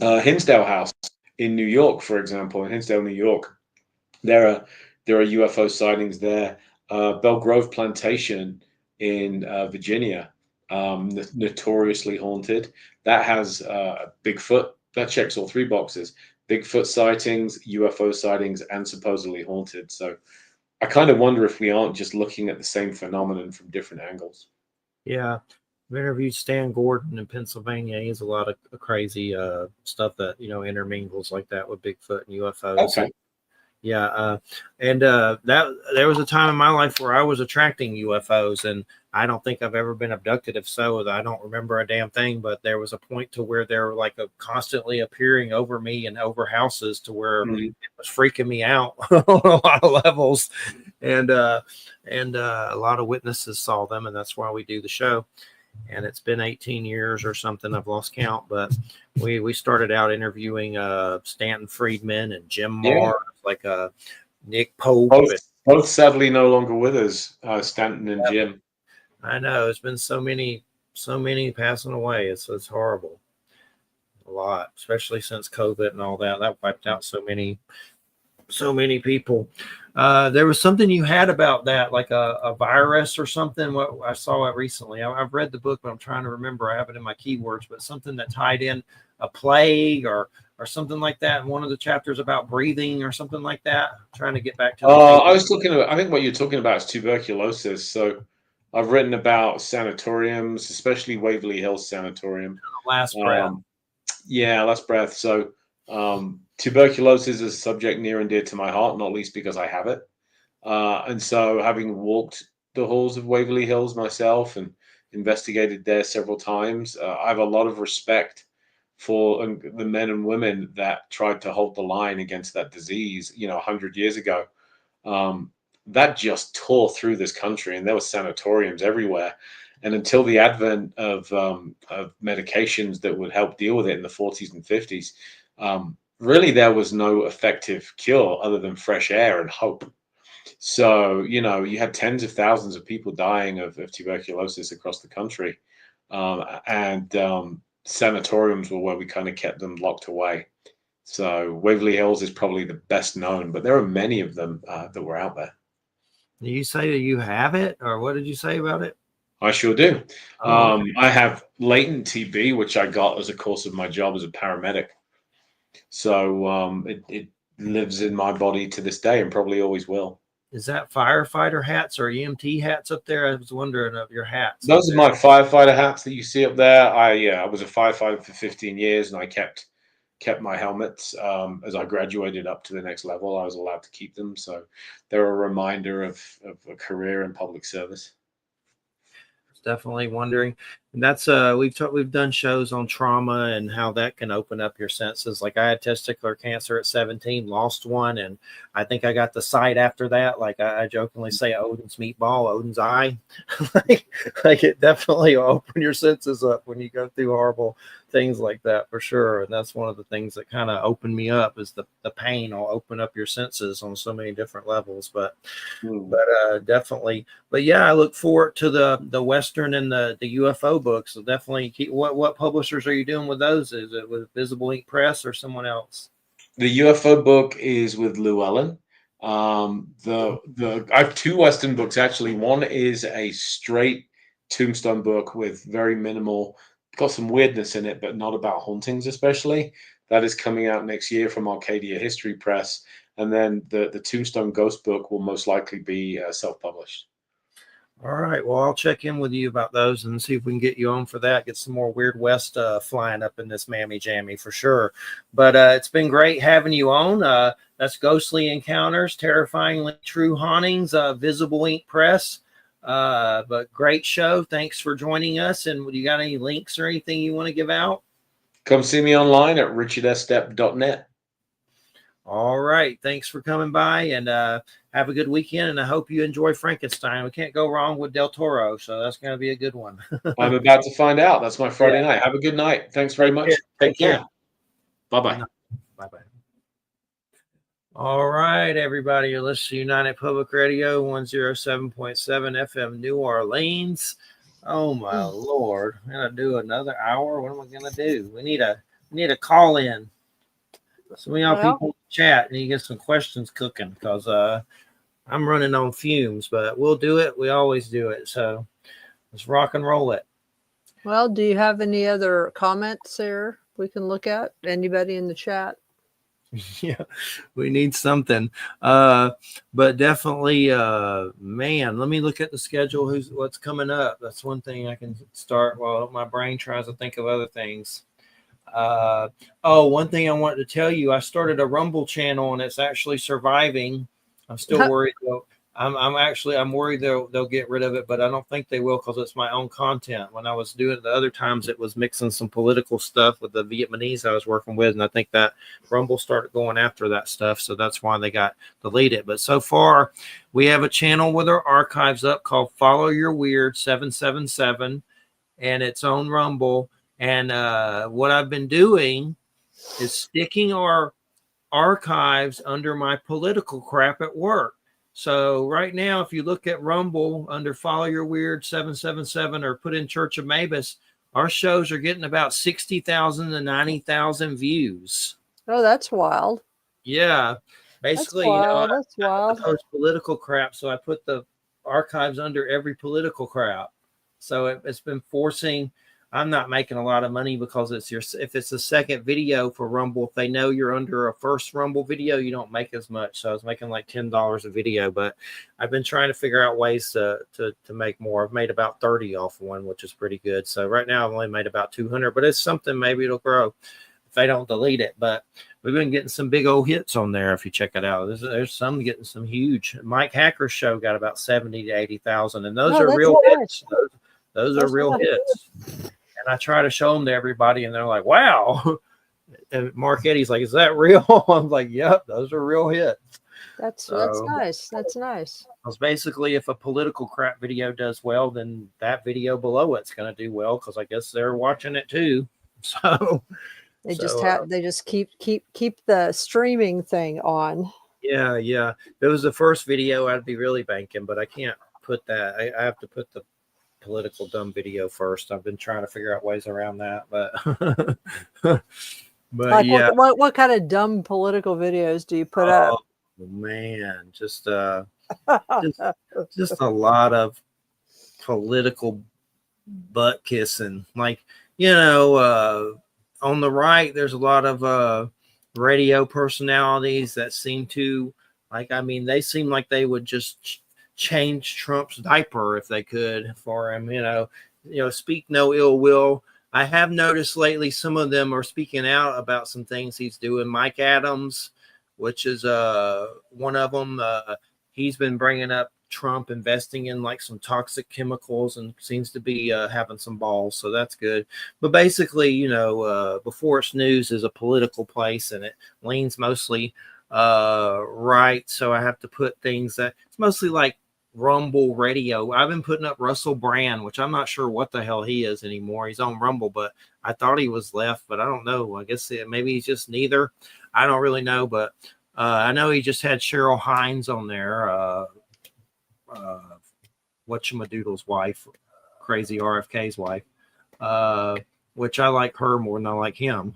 Hinsdale House in New York, for example, in Hinsdale, New York, there are UFO sightings there. Belle Grove Plantation in Virginia, notoriously haunted. That has Bigfoot. That checks all three boxes: Bigfoot sightings, UFO sightings, and supposedly haunted. So I kind of wonder if we aren't just looking at the same phenomenon from different angles. Yeah. I've interviewed Stan Gordon in Pennsylvania. He has a lot of crazy stuff that, intermingles like that with Bigfoot and UFOs. Okay. Yeah. That there was a time in my life where I was attracting UFOs, and I don't think I've ever been abducted. If so, I don't remember a damn thing, but there was a point to where they were like constantly appearing over me and over houses to where it was freaking me out on a lot of levels. And a lot of witnesses saw them, and that's why we do the show. And it's been 18 years or something. I've lost count, but we started out interviewing Stanton Friedman and Jim Marrs, like Nick Pope. Both sadly no longer with us, Stanton and Jim. I know, it's been so many passing away. It's horrible. A lot, especially since COVID and all that. That wiped out so many people. There was something you had about that, like a virus or something. What I saw it recently. I've read the book, but I'm trying to remember. I have it in my keywords, but something that tied in a plague or something like that. One of the chapters about breathing or something like that. I'm trying to get back to. I think what you're talking about is tuberculosis. So I've written about sanatoriums, especially Waverly Hills Sanatorium. Last breath. Last breath. So tuberculosis is a subject near and dear to my heart, not least because I have it. And so, having walked the halls of Waverly Hills myself and investigated there several times, I have a lot of respect for the men and women that tried to hold the line against that disease, 100 years ago. That just tore through this country, and there were sanatoriums everywhere. And until the advent of medications that would help deal with it in the 40s and 50s, really there was no effective cure other than fresh air and hope. So, you had tens of thousands of people dying of tuberculosis across the country. And sanatoriums were where we kind of kept them locked away. So Waverly Hills is probably the best known, but there are many of them that were out there. Did you say that you have it, or what did you say about it? I sure do. I have latent TB, which I got as a course of my job as a paramedic. So it lives in my body to this day and probably always will. Is that firefighter hats or EMT hats up there? I was wondering of your hats. Those are my firefighter hats that you see up there. I was a firefighter for 15 years, and I kept my helmets. As I graduated up to the next level, I was allowed to keep them. So they're a reminder of a career in public service. Definitely wondering. And that's we've done shows on trauma and how that can open up your senses. Like, I had testicular cancer at 17, lost one, and I think I got the sight after that. Like, I jokingly say Odin's meatball, Odin's eye. like it definitely will open your senses up when you go through horrible things like that, for sure. And that's one of the things that kind of opened me up, is the pain will open up your senses on so many different levels. But definitely. But yeah, I look forward to the Western and the UFO books. So definitely keep. What publishers are you doing with those? Is it with Visible Ink Press or someone else? The UFO book is with Llewellyn. I have two Western books actually. One is a straight tombstone book with very minimal, got some weirdness in it, but not about hauntings especially. That is coming out next year from Arcadia History Press. And then the Tombstone Ghost book will most likely be self-published. All right. Well, I'll check in with you about those and see if we can get you on for that. Get some more Weird West flying up in this mammy jammy for sure. But it's been great having you on. That's Ghostly Encounters, Terrifyingly True Hauntings, Visible Ink Press. But great show. Thanks for joining us. And you got any links or anything you want to give out? Come see me online at richardestep.net. All right. Thanks for coming by, and have a good weekend. And I hope you enjoy Frankenstein. We can't go wrong with Del Toro, so that's going to be a good one. I'm about to find out. That's my Friday night. Have a good night. Thanks very much. Take care. Bye-bye. Bye-bye. All right, everybody. You're listening to United Public Radio, 107.7 FM, New Orleans. Oh, my Lord. I'm going to do another hour. What am I going to do? We need a call in. So we all people chat and you get some questions cooking, because I'm running on fumes, but we'll do it. We always do it. So let's rock and roll it. Well, do you have any other comments there we can look at? Anybody in the chat? Yeah, we need something. But definitely, man, let me look at the schedule. What's coming up? That's one thing I can start while my brain tries to think of other things. One thing I wanted to tell you, I started a Rumble channel and it's actually surviving. I'm still worried though. I'm worried they'll get rid of it, but I don't think they will, because it's my own content. When I was doing it the other times, it was mixing some political stuff with the Vietnamese I was working with, and I think that Rumble started going after that stuff, so that's why they got deleted. But so far, we have a channel with our archives up called Follow Your Weird 777, and it's on Rumble. And what I've been doing is sticking our archives under my political crap at work. So right now, if you look at Rumble under Follow Your Weird 777 or put in Church of Mabus, our shows are getting about 60,000 to 90,000 views. Oh, that's wild. Yeah. Basically, that's wild. I post political crap, so I put the archives under every political crap. So it's been forcing. I'm not making a lot of money, because if it's a second video for Rumble, if they know you're under a first Rumble video, you don't make as much. So I was making like $10 a video, but I've been trying to figure out ways to make more. I've made about 30 off one, which is pretty good. So right now I've only made about 200, but it's something. Maybe it'll grow if they don't delete it. But we've been getting some big old hits on there. If you check it out, there's some getting some huge. Mike Hacker's show got about 70 to 80,000, and those are real hits. Those are real hits. And I try to show them to everybody, and they're like, wow. And Mark Eddy's like, is that real? I'm like, yep, those are real hits. That's nice. That's nice. Because basically, if a political crap video does well, then that video below it's going to do well, because I guess they're watching it too. So they just keep the streaming thing on. Yeah. If it was the first video, I'd be really banking, but I can't put that. I have to put the political dumb video first. I've been trying to figure out ways around that, but like, yeah. What kind of dumb political videos do you put up? Man, just a lot of political butt kissing. Like, on the right, there's a lot of radio personalities that seem to they seem like they would just change Trump's diaper if they could for him, speak no ill will. I have noticed lately some of them are speaking out about some things he's doing. Mike Adams, which is one of them, he's been bringing up Trump investing in like some toxic chemicals and seems to be having some balls, so that's good. But basically, Before It's News is a political place, and it leans mostly right, so I have to put things that it's mostly like Rumble radio. I've been putting up Russell Brand, which I'm not sure what the hell he is anymore. He's on Rumble, but I thought he was left, but I don't know. I guess maybe he's just neither. I don't really know, but I know he just had Cheryl Hines on there, whatchamadoodle's wife, Crazy RFK's wife, which I like her more than I like him.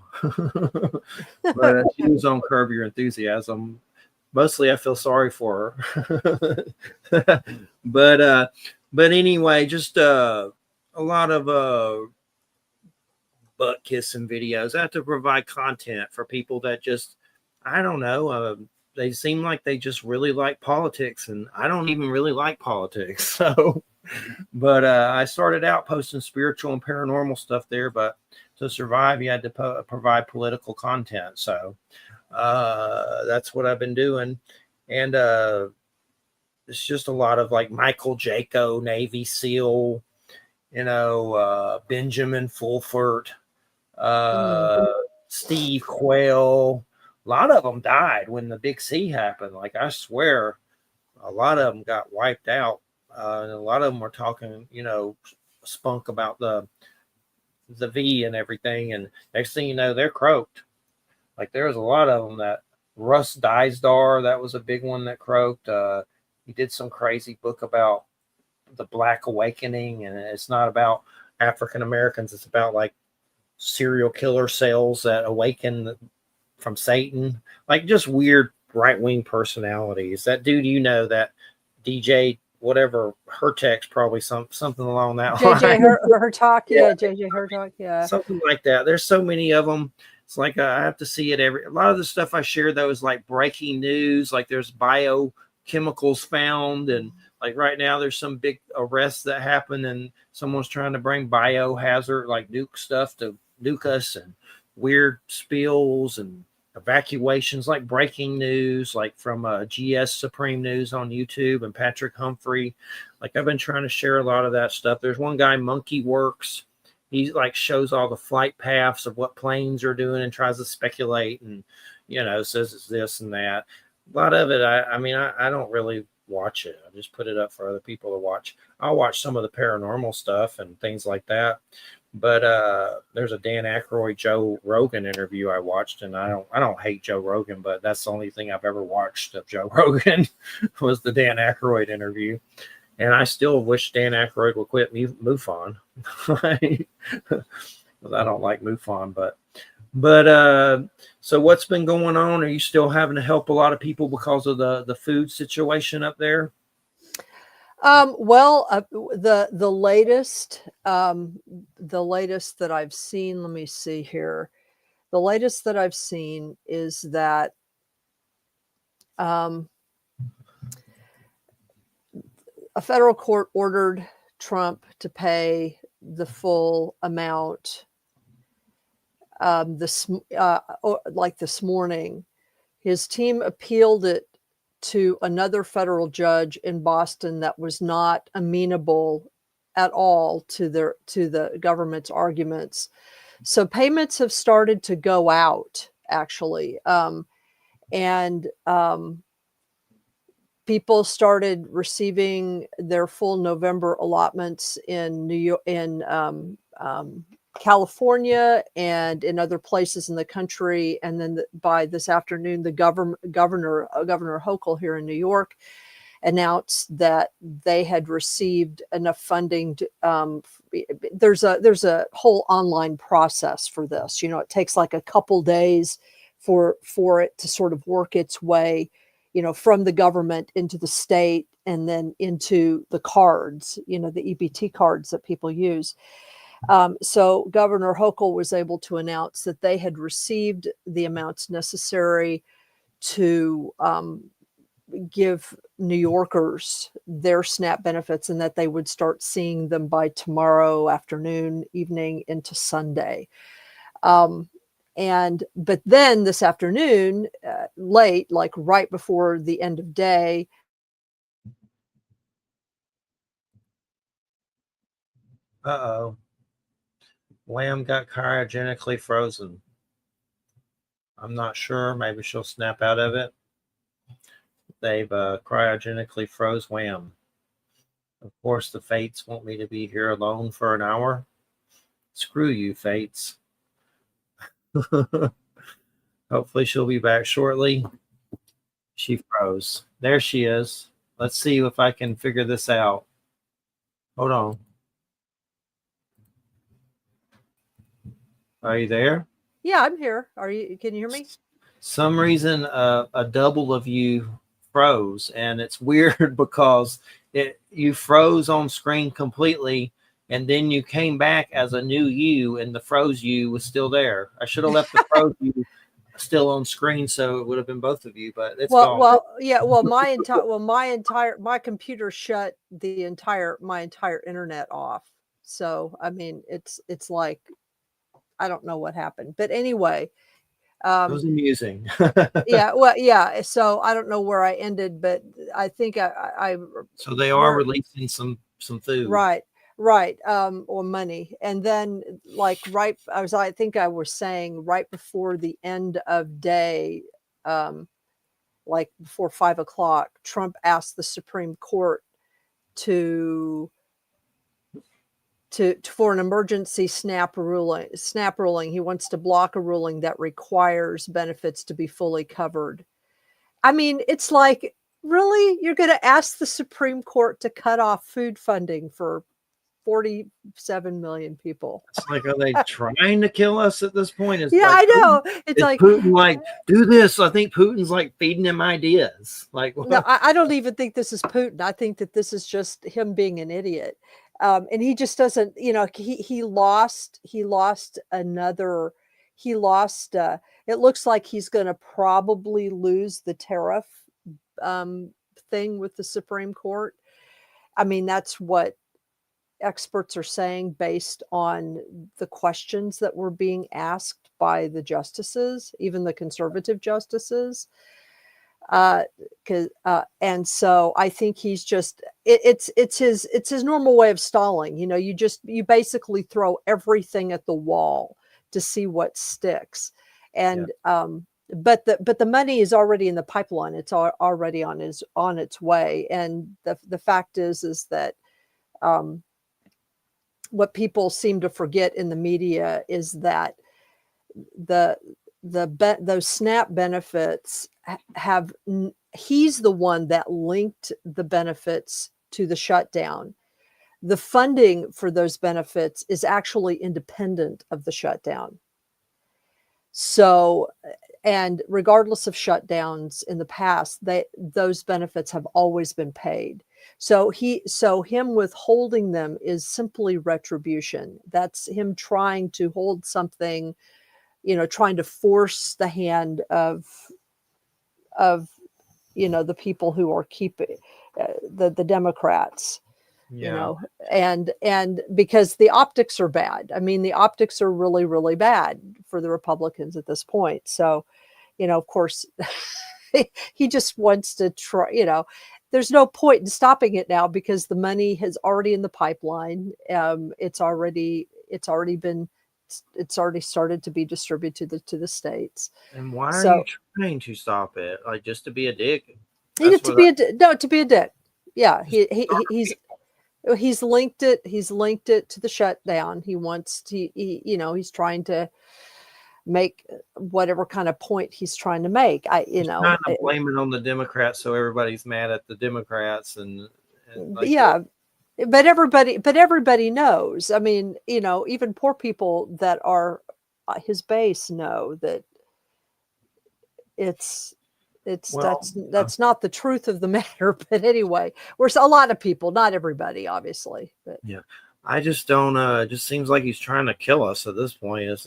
But she was on Curb Your Enthusiasm. Mostly I feel sorry for her. But anyway, just a lot of butt kissing videos. I have to provide content for people that just, I don't know, they seem like they just really like politics, and I don't even really like politics. So, but I started out posting spiritual and paranormal stuff there, but to survive, you had to provide political content. So that's what I've been doing. And it's just a lot of like Michael Jaco, Navy SEAL, Benjamin Fulford, Steve Quayle. A lot of them died when the Big C happened. Like, I swear, a lot of them got wiped out. And a lot of them were talking, spunk about the V and everything. And next thing you know, they're croaked. Like, there was a lot of them. That Russ Dysdar, that was a big one that croaked. He did some crazy book about the Black Awakening, and it's not about African Americans. It's about like serial killer cells that awaken from Satan, like just weird right-wing personalities. That dude, that DJ whatever, Hertex, probably something along that line. Hertalk, JJ Hertalk, something like that. There's so many of them. It's like I have to see it a lot of the stuff I share though is like breaking news. Like, there's biochemicals found, and like right now there's some big arrests that happen, and someone's trying to bring biohazard like nuke stuff to nuke us, and weird spills and evacuations, like breaking news, like from GS Supreme News on YouTube and Patrick Humphrey. Like, I've been trying to share a lot of that stuff. There's one guy, Monkey Works. He like shows all the flight paths of what planes are doing and tries to speculate, and says it's this and that. A lot of it, I don't really watch it. I just put it up for other people to watch. I'll watch some of the paranormal stuff and things like that. But there's a Dan Aykroyd, Joe Rogan interview I watched, and I don't hate Joe Rogan, but that's the only thing I've ever watched of Joe Rogan was the Dan Aykroyd interview. And I still wish Dan Aykroyd would quit MUFON. I don't like MUFON, but so what's been going on? Are you still having to help a lot of people because of the food situation up there? The latest that I've seen, let me see here. The latest that I've seen is that a federal court ordered Trump to pay the full amount. This morning, his team appealed it to another federal judge in Boston that was not amenable at all to the government's arguments. So payments have started to go out, actually, and people started receiving their full November allotments in New York, in California, and in other places in the country. And then by this afternoon, the Governor Hochul here in New York announced that they had received enough funding to, there's a whole online process for this. It takes like a couple days for it to sort of work its way, from the government into the state and then into the cards, the EBT cards that people use. So Governor Hochul was able to announce that they had received the amounts necessary to give New Yorkers their SNAP benefits, and that they would start seeing them by tomorrow afternoon, evening into Sunday. But then this afternoon, late, like right before the end of day, Lamb got cryogenically frozen. I'm not sure. Maybe she'll snap out of it. They've cryogenically froze Wham. Of course, the Fates want me to be here alone for an hour. Screw you, Fates. Hopefully she'll be back shortly. She froze. There she is. Let's see if I can figure this out. Hold on. Are you there? Yeah, I'm here. Can you hear me? Some reason a double of you froze, and it's weird because you froze on screen completely, and then you came back as a new you, and the froze you was still there. I should have left the froze you still on screen, so it would have been both of you, but it's gone. My computer shut my entire internet off. So I mean, it's like I don't know what happened, but anyway, It was amusing. yeah. So I don't know where I ended, but I think I So they are releasing some food. Right, or money. And then I think I was saying right before the end of day, like before 5 o'clock, Trump asked the Supreme Court to for an emergency snap ruling. He wants to block a ruling that requires benefits to be fully covered. I mean, it's like, really? You're going to ask the Supreme Court to cut off food funding for 47 million people? It's like, are they trying to kill us at this point? It's Yeah, like, I know. It's like Putin, like, do this. I think Putin's like feeding him ideas. Like, no, I don't even think this is Putin. I think that this is just him being an idiot. And he just doesn't, he lost another, it looks like he's going to probably lose the tariff thing with the Supreme Court. I mean, that's what experts are saying based on the questions that were being asked by the justices, even the conservative justices. And so I think he's just it's his normal way of stalling. You basically throw everything at the wall to see what sticks. And but the money is already in the pipeline. It's already on its way. And the fact is that what people seem to forget in the media is that those SNAP benefits he's the one that linked the benefits to the shutdown. The funding for those benefits is actually independent of the shutdown. So, and regardless of shutdowns in the past, those benefits have always been paid. So him withholding them is simply retribution. That's him trying to hold something, trying to force the hand of the people who are keeping the Democrats. And because the optics are bad. I mean, the optics are really, really bad for the Republicans at this point. So, of course, he just wants to try, there's no point in stopping it now because the money is already in the pipeline. It's already started to be distributed to the states. And why are you trying to stop it? Like, just to be a dick? To be a dick. Yeah, he's linked it to the shutdown. He wants to, he's trying to make whatever kind of point he's trying to make. He's trying to blame it on the Democrats, so everybody's mad at the Democrats, and but everybody knows. I mean, even poor people that are his base know that that's not the truth of the matter. But anyway, a lot of people, not everybody, obviously. But yeah, I just don't. It just seems like he's trying to kill us at this point. It's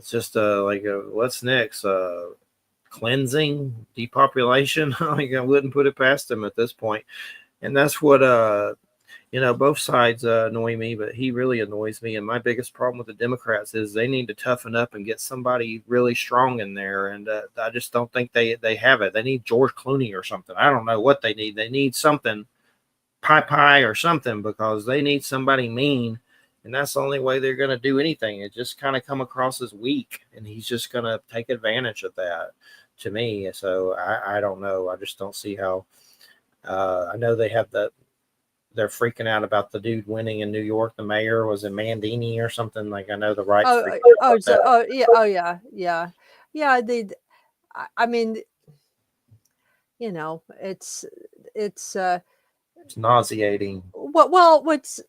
just what's next? Cleansing, depopulation. Like, I wouldn't put it past him at this point. And that's what both sides annoy me, but he really annoys me. And my biggest problem with the Democrats is they need to toughen up and get somebody really strong in there. And I just don't think they have it. They need George Clooney or something. I don't know what they need. They need something, pie or something, because they need somebody mean. And that's the only way they're going to do anything. It just kind of come across as weak, and he's just going to take advantage of that, to me. So I don't know. I just don't see how. I know they have they're freaking out about the dude winning in New York. The mayor was in Mandini or something. Like, I know the right. Yeah. I mean, it's nauseating. What's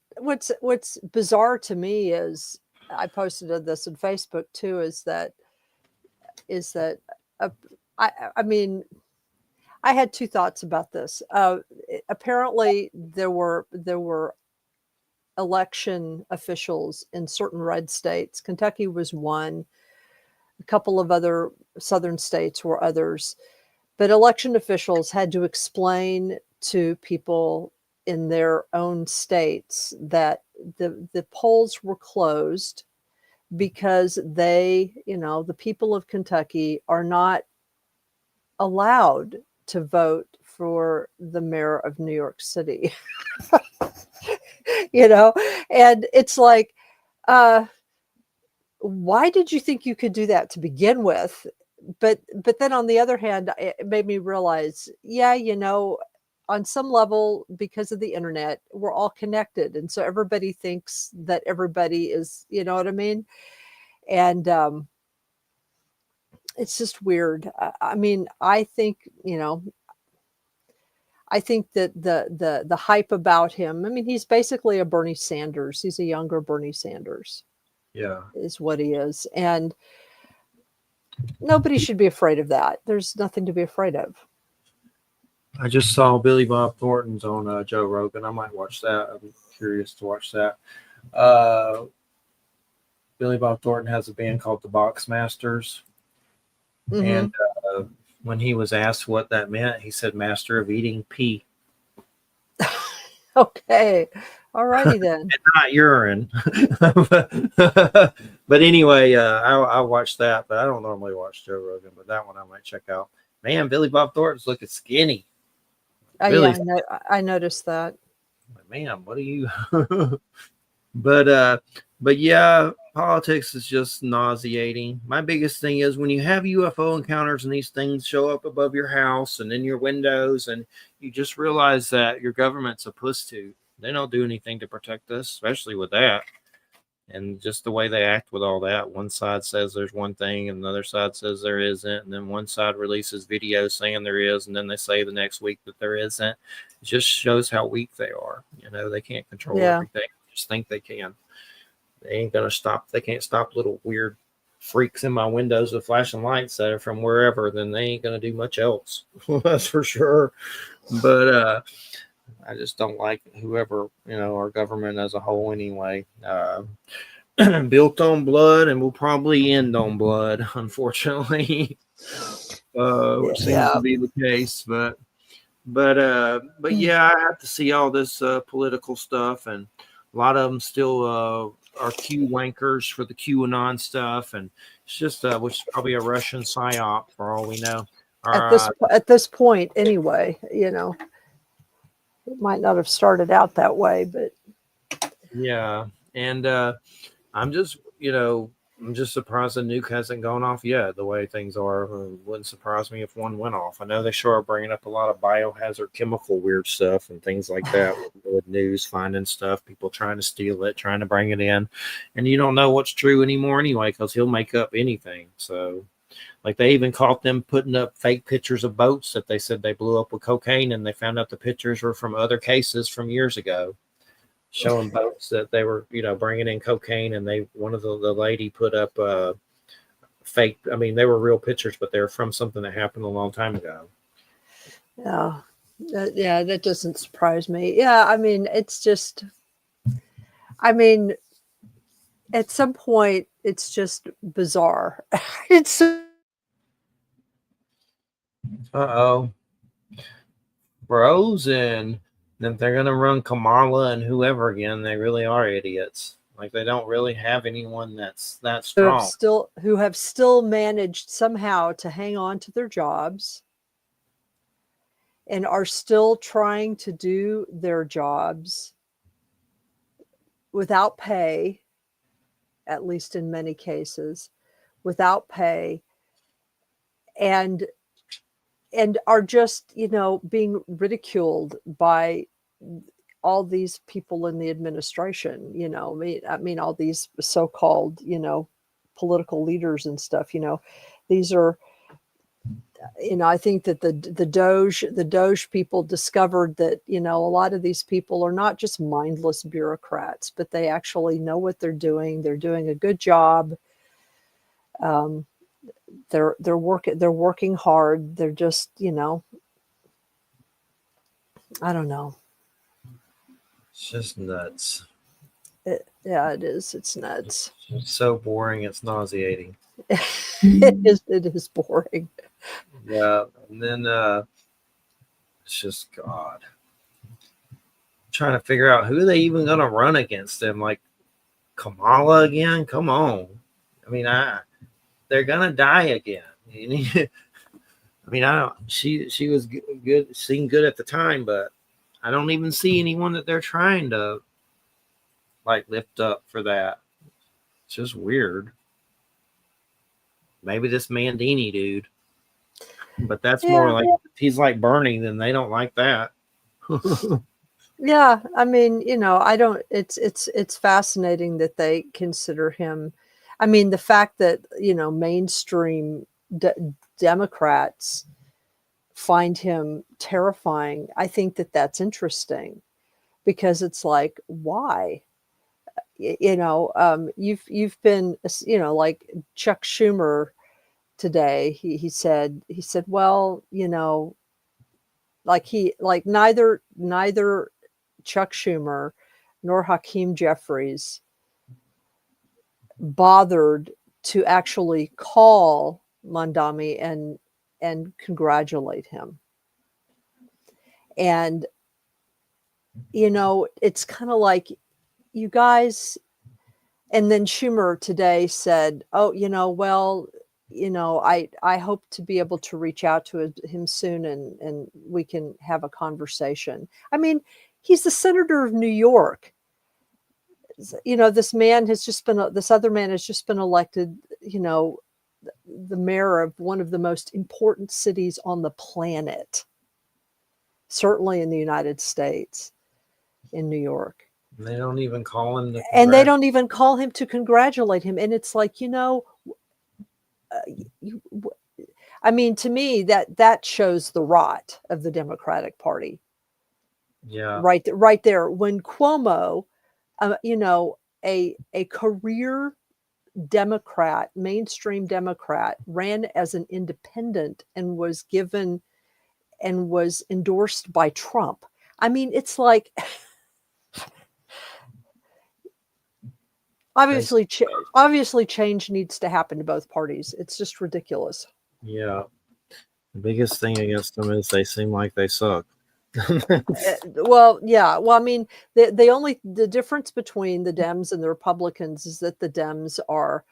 bizarre to me is, I posted this on Facebook too, is that I mean, I had two thoughts about this. Apparently there were election officials in certain red states. Kentucky was one. A couple of other southern states were others. But election officials had to explain to people in their own states that the polls were closed because they, the people of Kentucky are not allowed to vote for the mayor of New York City. And it's like, why did you think you could do that to begin with? But then on the other hand, it made me realize, on some level, because of the internet, we're all connected. And so everybody thinks that everybody is, you know what I mean? And it's just weird. I mean, I think that the hype about him, I mean, he's basically a Bernie Sanders. He's a younger Bernie Sanders. Yeah. Is what he is. And nobody should be afraid of that. There's nothing to be afraid of. I just saw Billy Bob Thornton's on Joe Rogan. I might watch that. I'm curious to watch that. Billy Bob Thornton has a band called the Box Masters. Mm-hmm. And when he was asked what that meant, he said, "Master of eating pee." Okay. All righty then. And not urine. But anyway, I watched that, but I don't normally watch Joe Rogan, but that one I might check out. Man, Billy Bob Thornton's looking skinny. Yeah, I noticed that. Man, what are you? But yeah, politics is just nauseating. My biggest thing is when you have UFO encounters and these things show up above your house and in your windows, and you just realize that your government's a puss toot. They don't do anything to protect us, especially with that. And just the way they act with all that. One side says there's one thing and the other side says there isn't. And then one side releases videos saying there is, and then they say the next week that there isn't. It just shows how weak they are. They can't control everything. They just think they can. They ain't going to stop. They can't stop little weird freaks in my windows with flashing lights that are from wherever. Then they ain't going to do much else. That's for sure. But I just don't like whoever, our government as a whole anyway. Built on blood and will probably end on blood, unfortunately. Which seems to be the case. But yeah, I have to see all this political stuff, and a lot of them still are Q wankers for the QAnon stuff, and it's just which is probably a Russian psyop for all we know. At this point, anyway, it might not have started out that way, but yeah. And I'm just surprised the nuke hasn't gone off yet. The way things are, it wouldn't surprise me if one went off. I know they sure are bringing up a lot of biohazard chemical weird stuff and things like that with news, finding stuff, people trying to steal it, trying to bring it in, and you don't know what's true anymore anyway, because he'll make up anything. So. Like they even caught them putting up fake pictures of boats that they said they blew up with cocaine, and they found out the pictures were from other cases from years ago, showing boats that they were, bringing in cocaine. And one of the lady put up fake. I mean, they were real pictures, but they were from something that happened a long time ago. Yeah, that doesn't surprise me. Yeah, I mean, it's just, at some point, it's just bizarre. It's. Frozen. If they're gonna run Kamala and whoever again, they really are idiots. Like they don't really have anyone that's that strong. Who have still managed somehow to hang on to their jobs and are still trying to do their jobs without pay, at least in many cases, without pay, and are just, being ridiculed by all these people in the administration, I mean, all these so-called, political leaders and stuff, these are, I think that the Doge people discovered that, a lot of these people are not just mindless bureaucrats, but they actually know what they're doing. They're doing a good job. They're working hard. They're just, I don't know. It's just nuts. Yeah, it is. It's nuts. It's so boring. It's nauseating. It is boring. Yeah. And then it's just God. Trying to figure out who they even gonna run against them. Like Kamala again? Come on. I mean, they're gonna die again. I mean, I don't. She was good, seemed good at the time, but I don't even see anyone that they're trying to like lift up for that. It's just weird. Maybe this Mandini dude, but that's more Yeah. like he's like Bernie, then they don't like that. Yeah, I mean, I don't. It's fascinating that they consider him. I mean, the fact that mainstream Democrats find him terrifying. I think that that's interesting because it's like, why? You've been, like Chuck Schumer today. He said, well, like neither Chuck Schumer nor Hakeem Jeffries bothered to actually call Mondami and congratulate him. And it's kind of like, you guys. And then Schumer today said, oh, well, I hope to be able to reach out to him soon and we can have a conversation. I mean, he's the senator of New York. This other man has just been elected, the mayor of one of the most important cities on the planet, certainly in the United States, in New York. They don't even call him And they don't even call him to congratulate him. And it's like, I mean, to me, that shows the rot of the Democratic Party. Yeah. Right there. When Cuomo, a career Democrat, mainstream Democrat, ran as an independent and was endorsed by Trump. I mean, it's like, obviously change needs to happen to both parties. It's just ridiculous. Yeah. The biggest thing against them is they seem like they suck. Well, yeah. Well, I mean, the difference between the Dems and the Republicans is that the Dems are,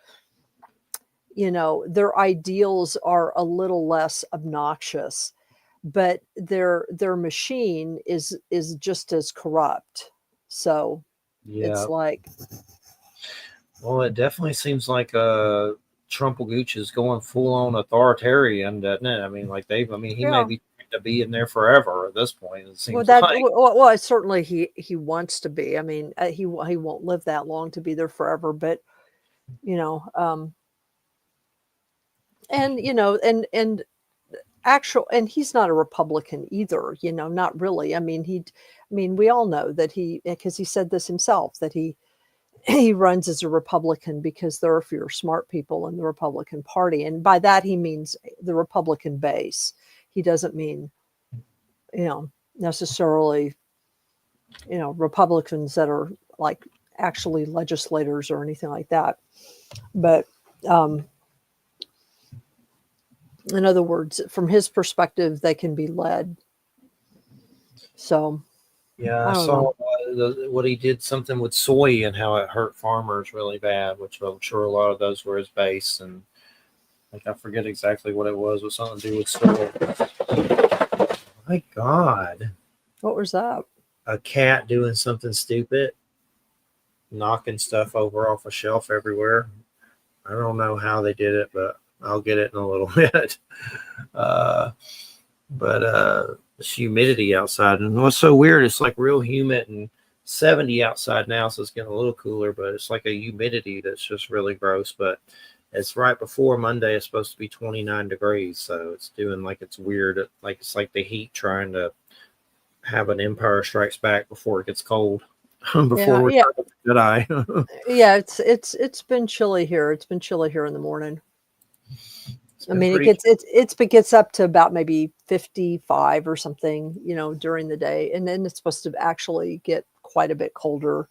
their ideals are a little less obnoxious, but their machine is just as corrupt. So it's like, well, it definitely seems like Trumpelgooch is going full on authoritarian, doesn't it? I mean, he may be trying to be in there forever at this point. It seems well, certainly he wants to be. I mean, he won't live that long to be there forever, but and he's not a Republican either, not really. I mean, we all know that because he said this himself, that he runs as a Republican because there are fewer smart people in the Republican Party. And by that, he means the Republican base. He doesn't mean, necessarily, Republicans that are like actually legislators or anything like that. But in other words, from his perspective, they can be led. So, yeah, I saw what he did something with soy and how it hurt farmers really bad, which I'm sure a lot of those were his base. And like, I forget exactly what it was with something to do with soy. My God. What was that? A cat doing something stupid, knocking stuff over off a shelf everywhere. I don't know how they did it, but I'll get it in a little bit. But it's humidity outside, and what's so weird, it's like real humid and 70 outside now, so it's getting a little cooler, but it's like a humidity that's just really gross. But it's right before Monday. It's supposed to be 29 degrees, so it's doing like it's weird. It's like the heat trying to have an Empire Strikes Back before it gets cold. Before we start with the Jedi. Yeah, it's been chilly here. It's been chilly here in the morning. I mean, it gets up to about maybe 55 or something, during the day, and then it's supposed to actually get quite a bit colder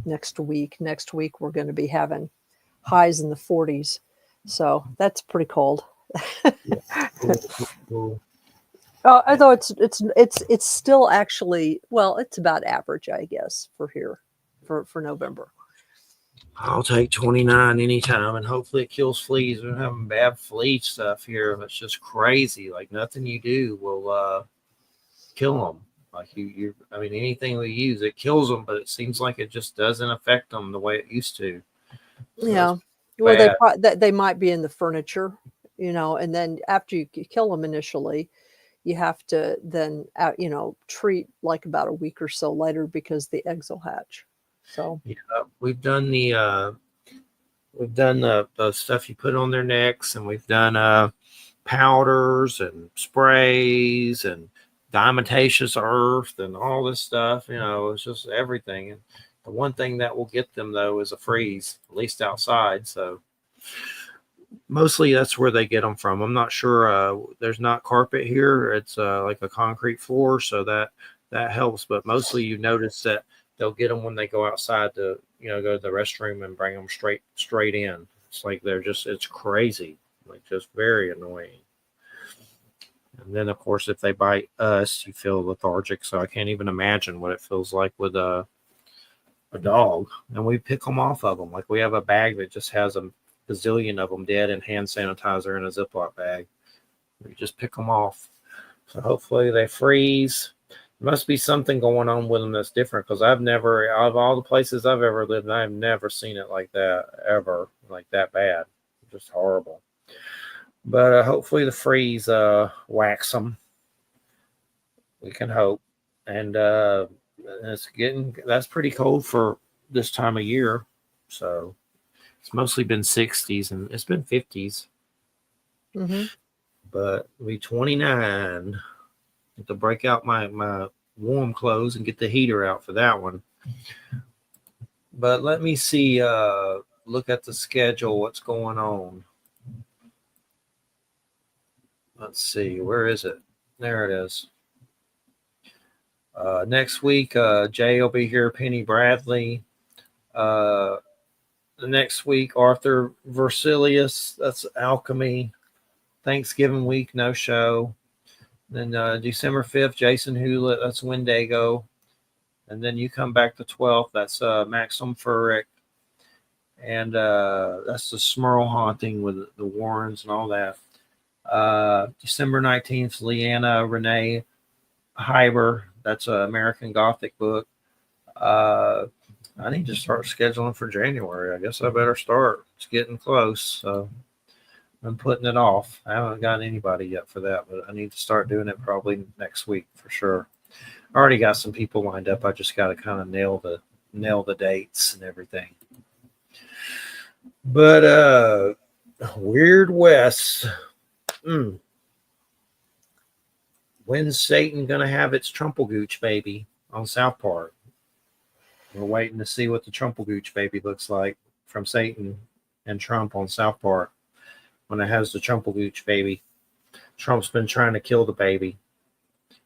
next week. Next week we're going to be having highs in the 40s. So that's pretty cold. Cool. Although it's still actually, well, it's about average, I guess, for here for November. I'll take 29 anytime, and hopefully it kills fleas. We're having bad flea stuff here. It's just crazy. Like nothing you do will kill them. Like I mean, anything we use, it kills them, but it seems like it just doesn't affect them the way it used to. So Yeah. Well, they might be in the furniture, and then after you kill them initially, you have to then, treat like about a week or so later because the eggs will hatch. So yeah, we've done the stuff you put on their necks, and we've done powders and sprays and diatomaceous earth and all this stuff. It's just everything. And the one thing that will get them though is a freeze, at least outside. So mostly that's where they get them from. I'm not sure. There's not carpet here. It's like a concrete floor, so that helps. But mostly you notice that they'll get them when they go outside to go to the restroom and bring them straight in. It's like it's crazy, like just very annoying. And then of course if they bite us, you feel lethargic. So I can't even imagine what it feels like with a dog. And we pick them off of them. Like we have a bag that just has a gazillion of them dead and hand sanitizer in a Ziploc bag. We just pick them off. So hopefully they freeze. There must be something going on with them that's different, because out of all the places I've ever lived, I've never seen it like that ever, like that bad. Just horrible. But hopefully the freeze whacks them. We can hope. And that's pretty cold for this time of year. So it's mostly been 60s and it's been 50s. Mm-hmm. But it'll be 29. Have to break out my warm clothes and get the heater out for that one. But let me see, look at the schedule, what's going on. Let's see, where is it? There it is. Next week, Jay will be here, Penny Bradley. The next week, Arthur Versilius, that's Alchemy. Thanksgiving week, no show. Then December 5th, Jason Hewlett, that's Wendigo. And then you come back the 12th, that's Maxim Furrick. And that's the Smurl haunting with the Warrens and all that. December 19th, Leanna Renee Hyber. That's an American Gothic book. I need to start scheduling for January. I guess I better start. It's getting close. So I'm putting it off. I haven't got anybody yet for that, but I need to start doing it probably next week for sure. I already got some people lined up. I just got to kind of nail the dates and everything. But Weird West. When's Satan gonna have its Trumplegooch baby on South Park? We're waiting to see what the Trumplegooch baby looks like from Satan and Trump on South Park. When it has the Trumplegooch baby, Trump's been trying to kill the baby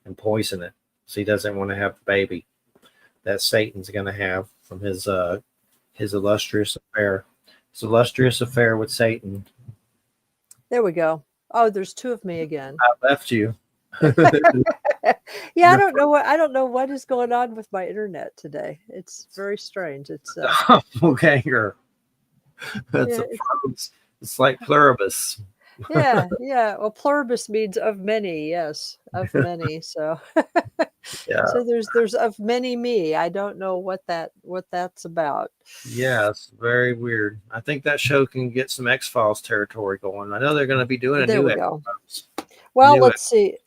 and poison it, so he doesn't want to have the baby that Satan's gonna have from his illustrious affair. His illustrious affair with Satan. There we go. Oh, there's two of me again. I left you. Yeah, I don't know what is going on with my internet today. It's very strange. It's doppelganger. It's like pluribus. yeah. Well, pluribus means of many. Yes, of many. So yeah. So there's of many me. I don't know what that's about. Yeah, it's very weird. I think that show can get some X-Files territory going. I know they're going to be doing There new we go. X-Files. Well, let's see.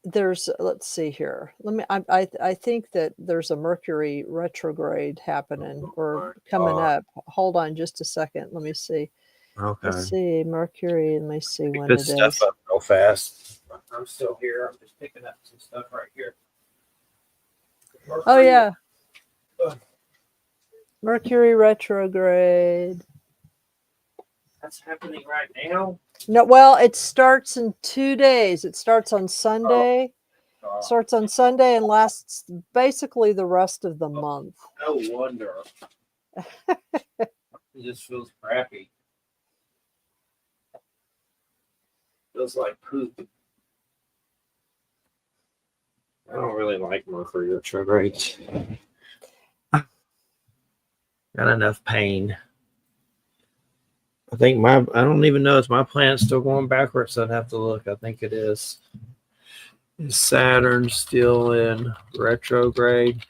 Let's see here. I think that there's a Mercury retrograde happening or coming up. Hold on just a second. Let me see. Okay. Let's see. Mercury. Let me see when Pick it stuff is. up real fast. I'm still here. I'm just picking up some stuff right here. Oh yeah. Mercury retrograde. That's happening right now. No, well, it starts in 2 days. It starts on Sunday, Starts on Sunday and lasts basically the rest of the month. No wonder. It just feels crappy. Feels like poop. I don't really like Mercury retrograde. Got enough pain. I think I don't even know if my planet's still going backwards. I'd have to look. I think it is. Is Saturn still in retrograde?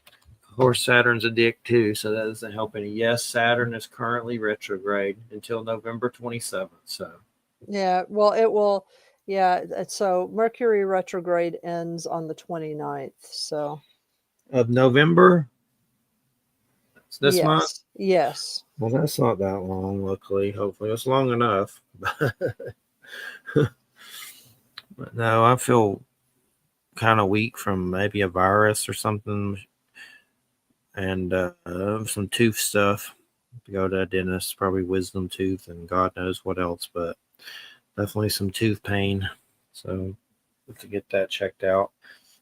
Of course, Saturn's a dick too, so that doesn't help any. Yes, Saturn is currently retrograde until November 27th. So, Yeah, well, it will. Yeah, so Mercury retrograde ends on the 29th. So, of November, it's this month. Yes. Well, that's not that long, luckily. Hopefully, it's long enough. But no, I feel kind of weak from maybe a virus or something, and some tooth stuff. Go to a dentist, probably wisdom tooth, and God knows what else, but definitely some tooth pain. So, to get that checked out,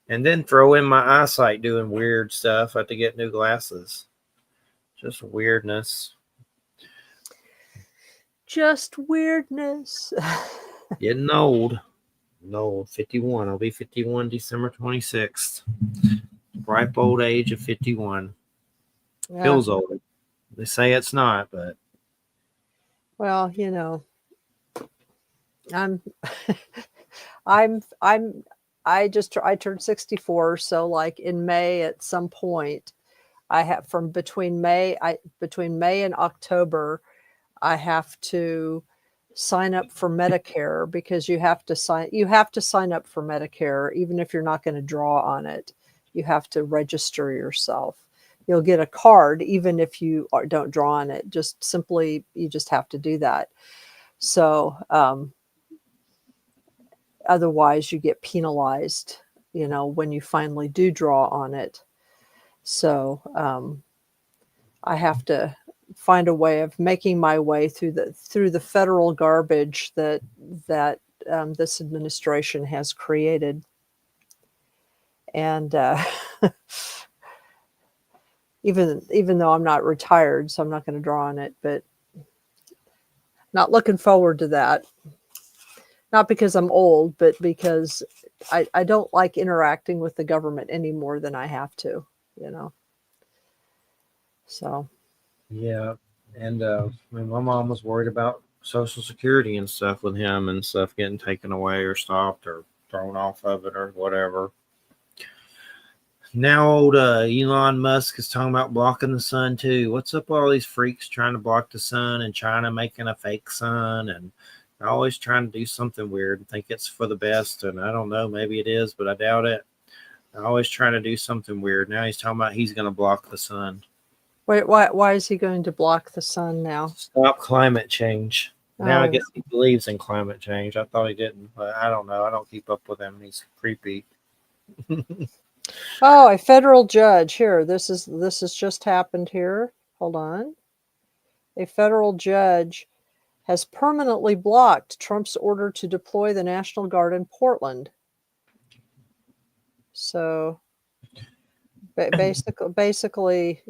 and then throw in my eyesight doing weird stuff. I have to get new glasses. Just weirdness. Just weirdness. Getting old. No, 51. I'll be 51 December 26th. Ripe old age of 51. Yeah. Feels old. They say it's not, but Well, I'm I turned 64, so like in May at some point I have between May and October I have to sign up for Medicare, because you have to sign up for Medicare even if you're not going to draw on it. You have to register yourself. You'll get a card even if you don't draw on it. You just have to do that. So otherwise you get penalized, when you finally do draw on it. So I have to find a way of making my way through the federal garbage that this administration has created. And even though I'm not retired, so I'm not going to draw on it, but not looking forward to that. Not because I'm old, but because I don't like interacting with the government any more than I have to, So. yeah. And my mom was worried about Social Security and stuff with him and stuff getting taken away or stopped or thrown off of it or whatever. Now old Elon Musk is talking about blocking the sun too. What's up with all these freaks trying to block the sun, and China making a fake sun, and they're always trying to do something weird and think it's for the best. And I don't know, maybe it is, but I doubt it. They're always trying to do something weird. Now he's talking about he's going to block the sun. Wait, why is he going to block the sun now? Stop climate change. Now I Oh. guess he believes in climate change. I thought he didn't, but I don't know. I don't keep up with him. He's creepy. Oh, a federal judge here. This has just happened here. Hold on. A federal judge has permanently blocked Trump's order to deploy the National Guard in Portland. So basically,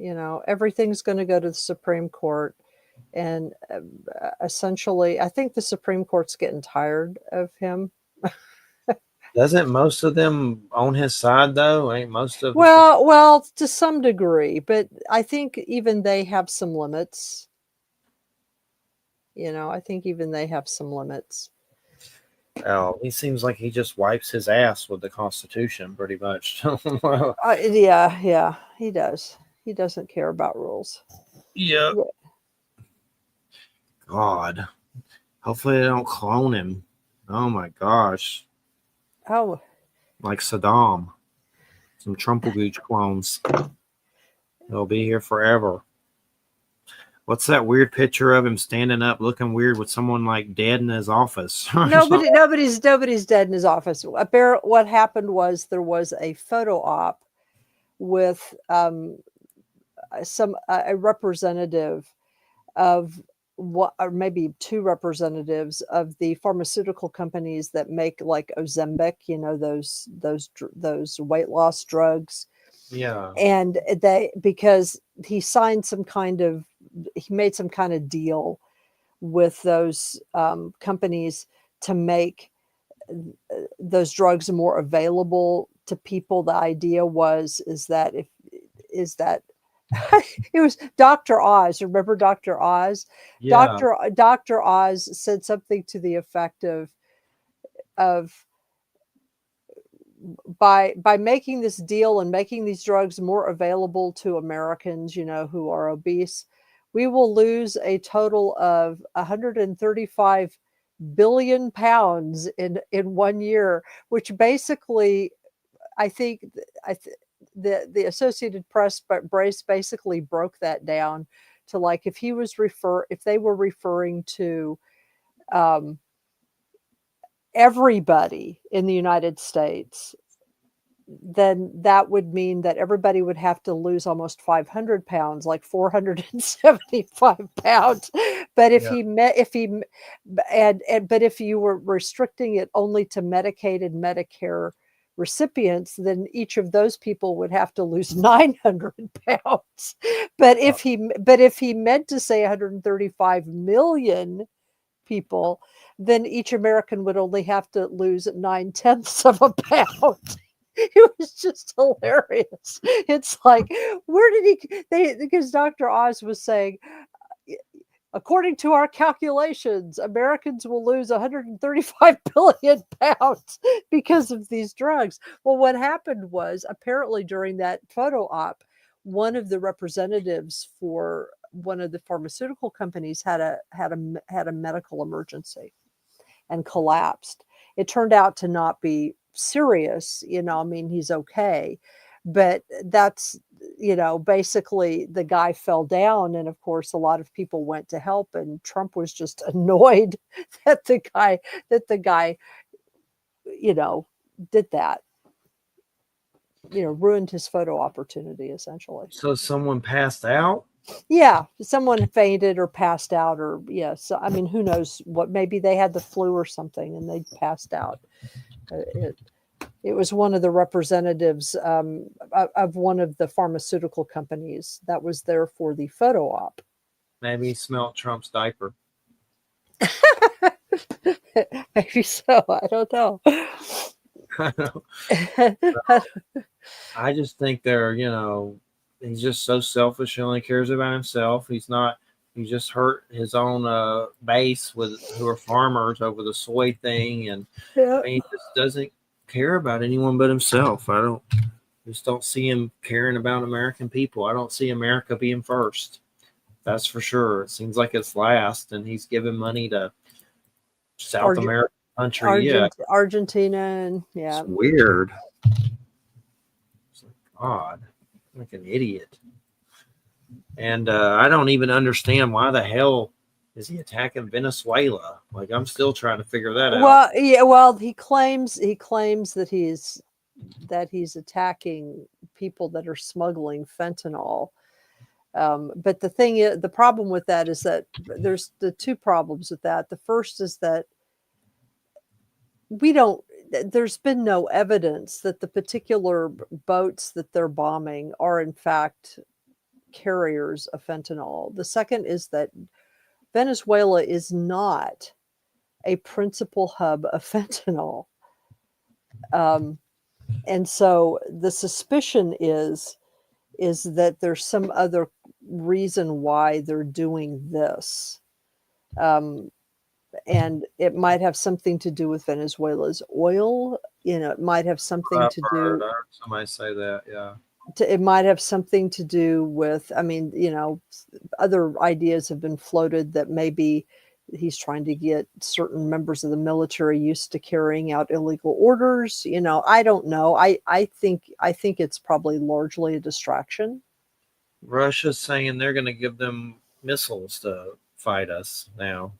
everything's going to go to the Supreme Court. And essentially, I think the Supreme Court's getting tired of him. Doesn't most of them on his side though? Ain't most of them? Well, to some degree, but I think even they have some limits. I think even they have some limits. Oh, he seems like he just wipes his ass with the Constitution, pretty much. Yeah, he does. He doesn't care about rules. Yeah. God. Hopefully they don't clone him. Oh my gosh. Oh. Like Saddam. Some Trumplegooch clones. They'll be here forever. What's that weird picture of him standing up looking weird with someone like dead in his office? Nobody's dead in his office. What happened was there was a photo op with a representative of what, or maybe two representatives of the pharmaceutical companies that make like Ozempic, those weight loss drugs. Yeah. And because he made some kind of deal with those companies to make those drugs more available to people. The idea is that it was Dr. Oz. Remember Dr. Oz? Yeah. Dr. Oz said something to the effect of by making this deal and making these drugs more available to Americans, who are obese, we will lose a total of 135 billion pounds in 1 year, which basically, I think, the Associated Press basically broke that down to, like, if they were referring to everybody in the United States, then that would mean that everybody would have to lose almost 500 pounds, like 475 pounds. But if Yeah. but if you were restricting it only to Medicaid and Medicare recipients, then each of those people would have to lose 900 pounds. But if he meant to say 135 million people, then each American would only have to lose 9/10 of a pound. It was just hilarious. It's like, where did because Dr. Oz was saying, according to our calculations, Americans will lose 135 billion pounds because of these drugs. Well, what happened was, apparently during that photo op, one of the representatives for one of the pharmaceutical companies had a medical emergency and collapsed. It turned out to not be serious, I mean, he's okay, but that's, basically the guy fell down, and of course a lot of people went to help, and Trump was just annoyed that the guy did that, ruined his photo opportunity, essentially. So someone passed out? Yeah, someone fainted or passed out, or so I mean, who knows what, maybe they had the flu or something and they passed out. It was one of the representatives of one of the pharmaceutical companies that was there for the photo op. Maybe he smelled Trump's diaper. Maybe so. I don't know. I know. I just think he's just so selfish. He only cares about himself. He just hurt his own base who are farmers over the soy thing. And Yeah. he just doesn't care about anyone but himself. Just don't see him caring about American people. I don't see America being first. That's for sure. It seems like it's last, and he's giving money to South American country. Argentina, and yeah. It's weird. It's like odd. Like an idiot. And I don't even understand why the hell is he attacking Venezuela? Like, I'm still trying to figure that out. Well, yeah. Well, he claims that he's attacking people that are smuggling fentanyl. But the problem with that is that there's the two problems with that. The first is that there's been no evidence that the particular boats that they're bombing are in fact carriers of fentanyl. The second is that Venezuela is not a principal hub of fentanyl. And so the suspicion is that there's some other reason why they're doing this. And it might have something to do with Venezuela's oil. It might have something to do. I heard somebody say that, yeah. It might have something to do with, I mean, other ideas have been floated that maybe he's trying to get certain members of the military used to carrying out illegal orders. I don't know. I think it's probably largely a distraction. Russia's saying they're going to give them missiles to fight us now.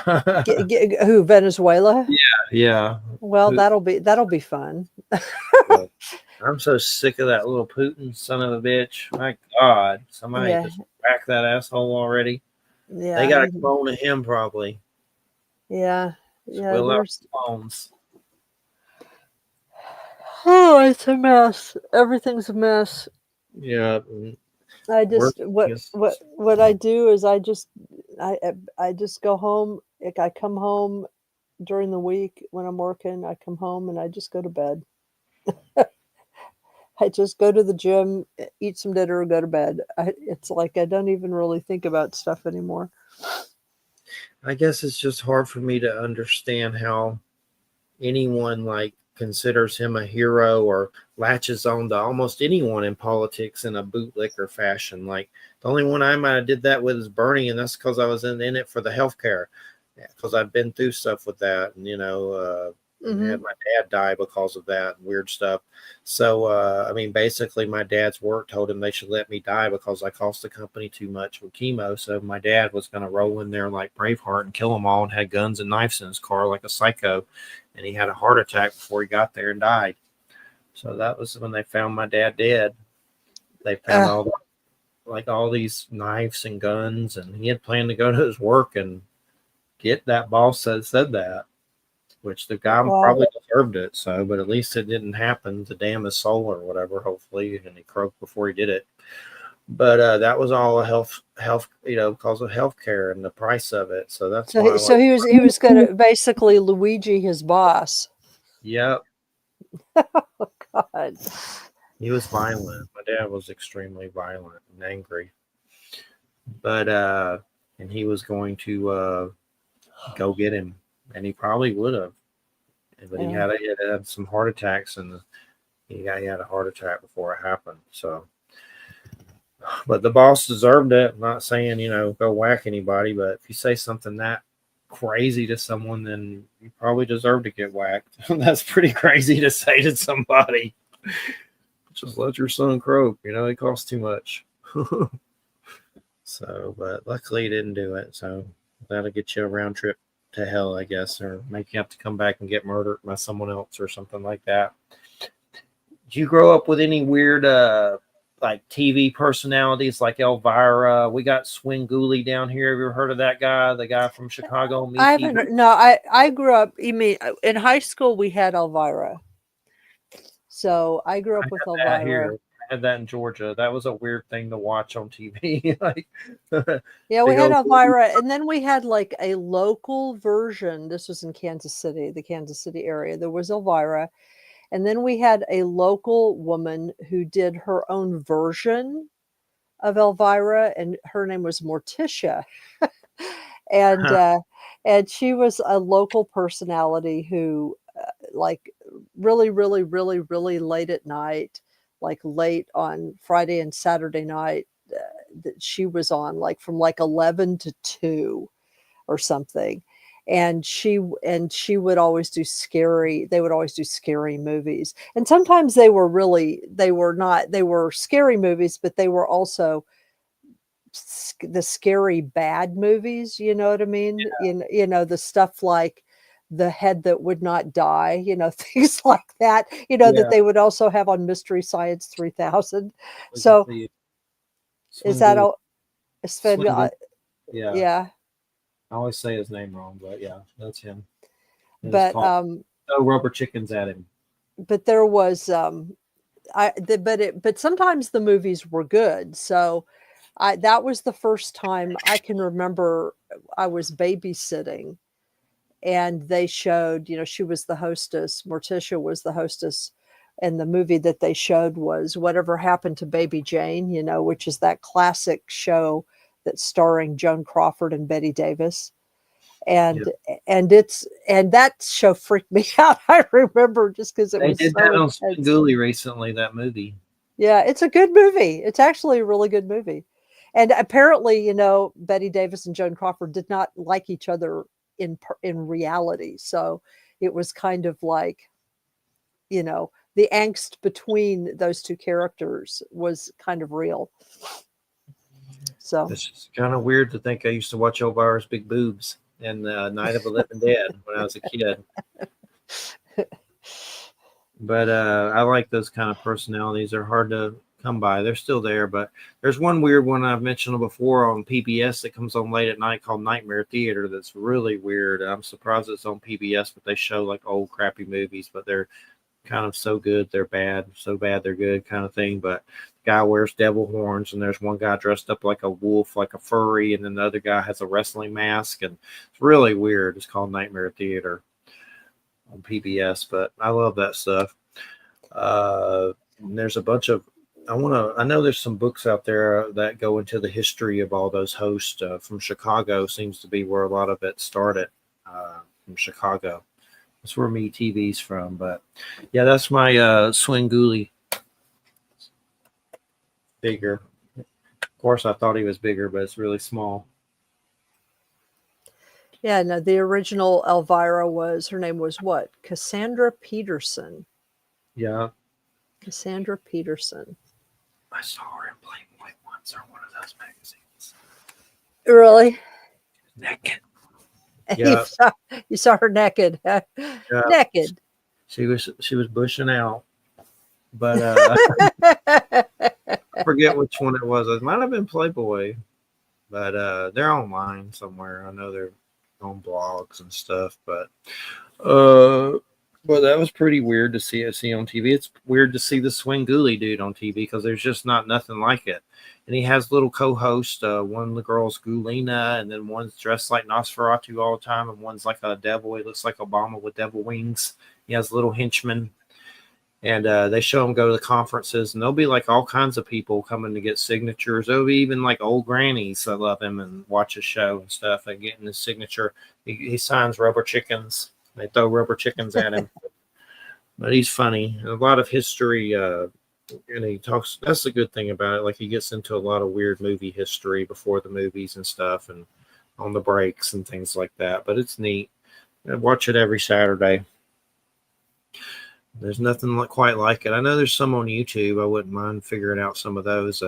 Who, Venezuela? Yeah. Well, that'll be fun. I'm so sick of that little Putin son of a bitch. My God, somebody just whack that asshole already. They got a clone of him probably. Yeah. So Yeah. we'll have There's. clones. Oh, it's a mess. Everything's a mess. Yeah. I We're just what I do is I just go home. Like I come home during the week when I'm working. I come home and I just go to bed. I just go to the gym, eat some dinner, go to bed. It's like I don't even really think about stuff anymore. I guess it's just hard for me to understand how anyone like considers him a hero or latches on to almost anyone in politics in a bootlicker fashion. Like the only one I might have did that with is Bernie, and that's because I was in it for the healthcare. Because I've been through stuff with that, and and had my dad die because of that and weird stuff. So I mean, basically, my dad's work told him they should let me die because I cost the company too much with chemo. So my dad was going to roll in there like Braveheart and kill them all, and had guns and knives in his car like a psycho. And he had a heart attack before he got there and died. So that was when they found my dad dead. They found all these knives and guns, and he had planned to go to his work and get that boss that said that, which the guy Wow. probably deserved it. So, but at least it didn't happen to damn his soul or whatever, hopefully, and he croaked before he did it. But that was all a health, because of healthcare and the price of it. So that's why. So he was gonna basically Luigi his boss. Yep, Oh God. he was violent. My dad was extremely violent and angry. But and he was going to go get him, and he probably would have. But he had some heart attacks, and he had a heart attack before it happened. So, but the boss deserved it. I'm not saying go whack anybody, but if you say something that crazy to someone, then you probably deserve to get whacked. That's pretty crazy to say to somebody. Just let your son croak. It costs too much. So, but luckily he didn't do it. So that'll get you a round trip to hell, I guess, or make you have to come back and get murdered by someone else or something like that. Did you grow up with any weird like TV personalities like Elvira? We got Swingoolie down here. Have you ever heard of that guy? The guy from Chicago? I haven't. No, I grew up. You mean in high school we had Elvira. So I grew up with Elvira. Here. I had that in Georgia. That was a weird thing to watch on TV. Yeah, we had Elvira, and then we had like a local version. This was in Kansas City, the Kansas City area. There was Elvira, and then we had a local woman who did her own version of Elvira, and her name was Morticia. And she was a local personality who like really late at night, like late on Friday and Saturday night, that she was on like from like 11 to 2 or something. And she would always do they would always do scary movies, and sometimes they were scary movies, but they were also the scary bad movies, you know what I mean? The stuff like The Head That Would Not Die, things like that, that they would also have on Mystery Science 3000. So is that all? Yeah. I always say his name wrong, but yeah, that's him. But throw rubber chickens at him. But there was but sometimes the movies were good. So that was the first time I can remember I was babysitting, and they showed, she was the hostess. Morticia was the hostess. And the movie that they showed was Whatever Happened to Baby Jane, which is that classic show that's starring Joan Crawford and Betty Davis. And that show freaked me out. I remember just because they did that on Swingoolie recently, that movie. Yeah, it's a good movie. It's actually a really good movie. And apparently, Betty Davis and Joan Crawford did not like each other in reality. So it was kind of like, the angst between those two characters was kind of real. So it's just kind of weird to think I used to watch Elvira's big boobs in Night of the Living Dead when I was a kid. But I like those kind of personalities. They're hard to come by. They're still there, but there's one weird one I've mentioned before on PBS that comes on late at night called Nightmare Theater. That's really weird. I'm surprised it's on PBS, but they show like old crappy movies, but they're kind of so good they're bad, so bad they're good kind of thing. But the guy wears devil horns, and there's one guy dressed up like a wolf, like a furry, and then the other guy has a wrestling mask, and it's really weird. It's called Nightmare Theater on PBS, but I love that stuff. There's a bunch of I know there's some books out there that go into the history of all those hosts from Chicago. Seems to be where a lot of it started, from Chicago. That's where Me TV's from. But yeah, that's my Swinguli figure. Of course, I thought he was bigger, but it's really small. Yeah, no, the original Elvira her name was what? Cassandra Peterson. Yeah. Cassandra Peterson. I saw her in Playboy once, or one of those magazines. Really? Naked. Yeah. You saw her naked. Huh? Yeah. Naked. She was bushing out. But I forget which one it was. It might have been Playboy. But they're online somewhere. I know they're on blogs and stuff. But that was pretty weird to see on TV. It's weird to see the Swinguli dude on TV because there's just nothing like it. And he has little co-hosts. One of the girls, Gulina, and then one's dressed like Nosferatu all the time, and one's like a devil. He looks like Obama with devil wings. He has little henchmen. And they show him go to the conferences, and there'll be like all kinds of people coming to get signatures. There'll be even like old grannies that love him and watch his show and stuff and getting his signature. He signs rubber chickens. They throw rubber chickens at him. But he's funny. A lot of history, and he talks. That's the good thing about it. Like he gets into a lot of weird movie history before the movies and stuff, and on the breaks and things like that. But it's neat. I watch it every Saturday. There's nothing quite like it. I know there's some on YouTube. I wouldn't mind figuring out some of those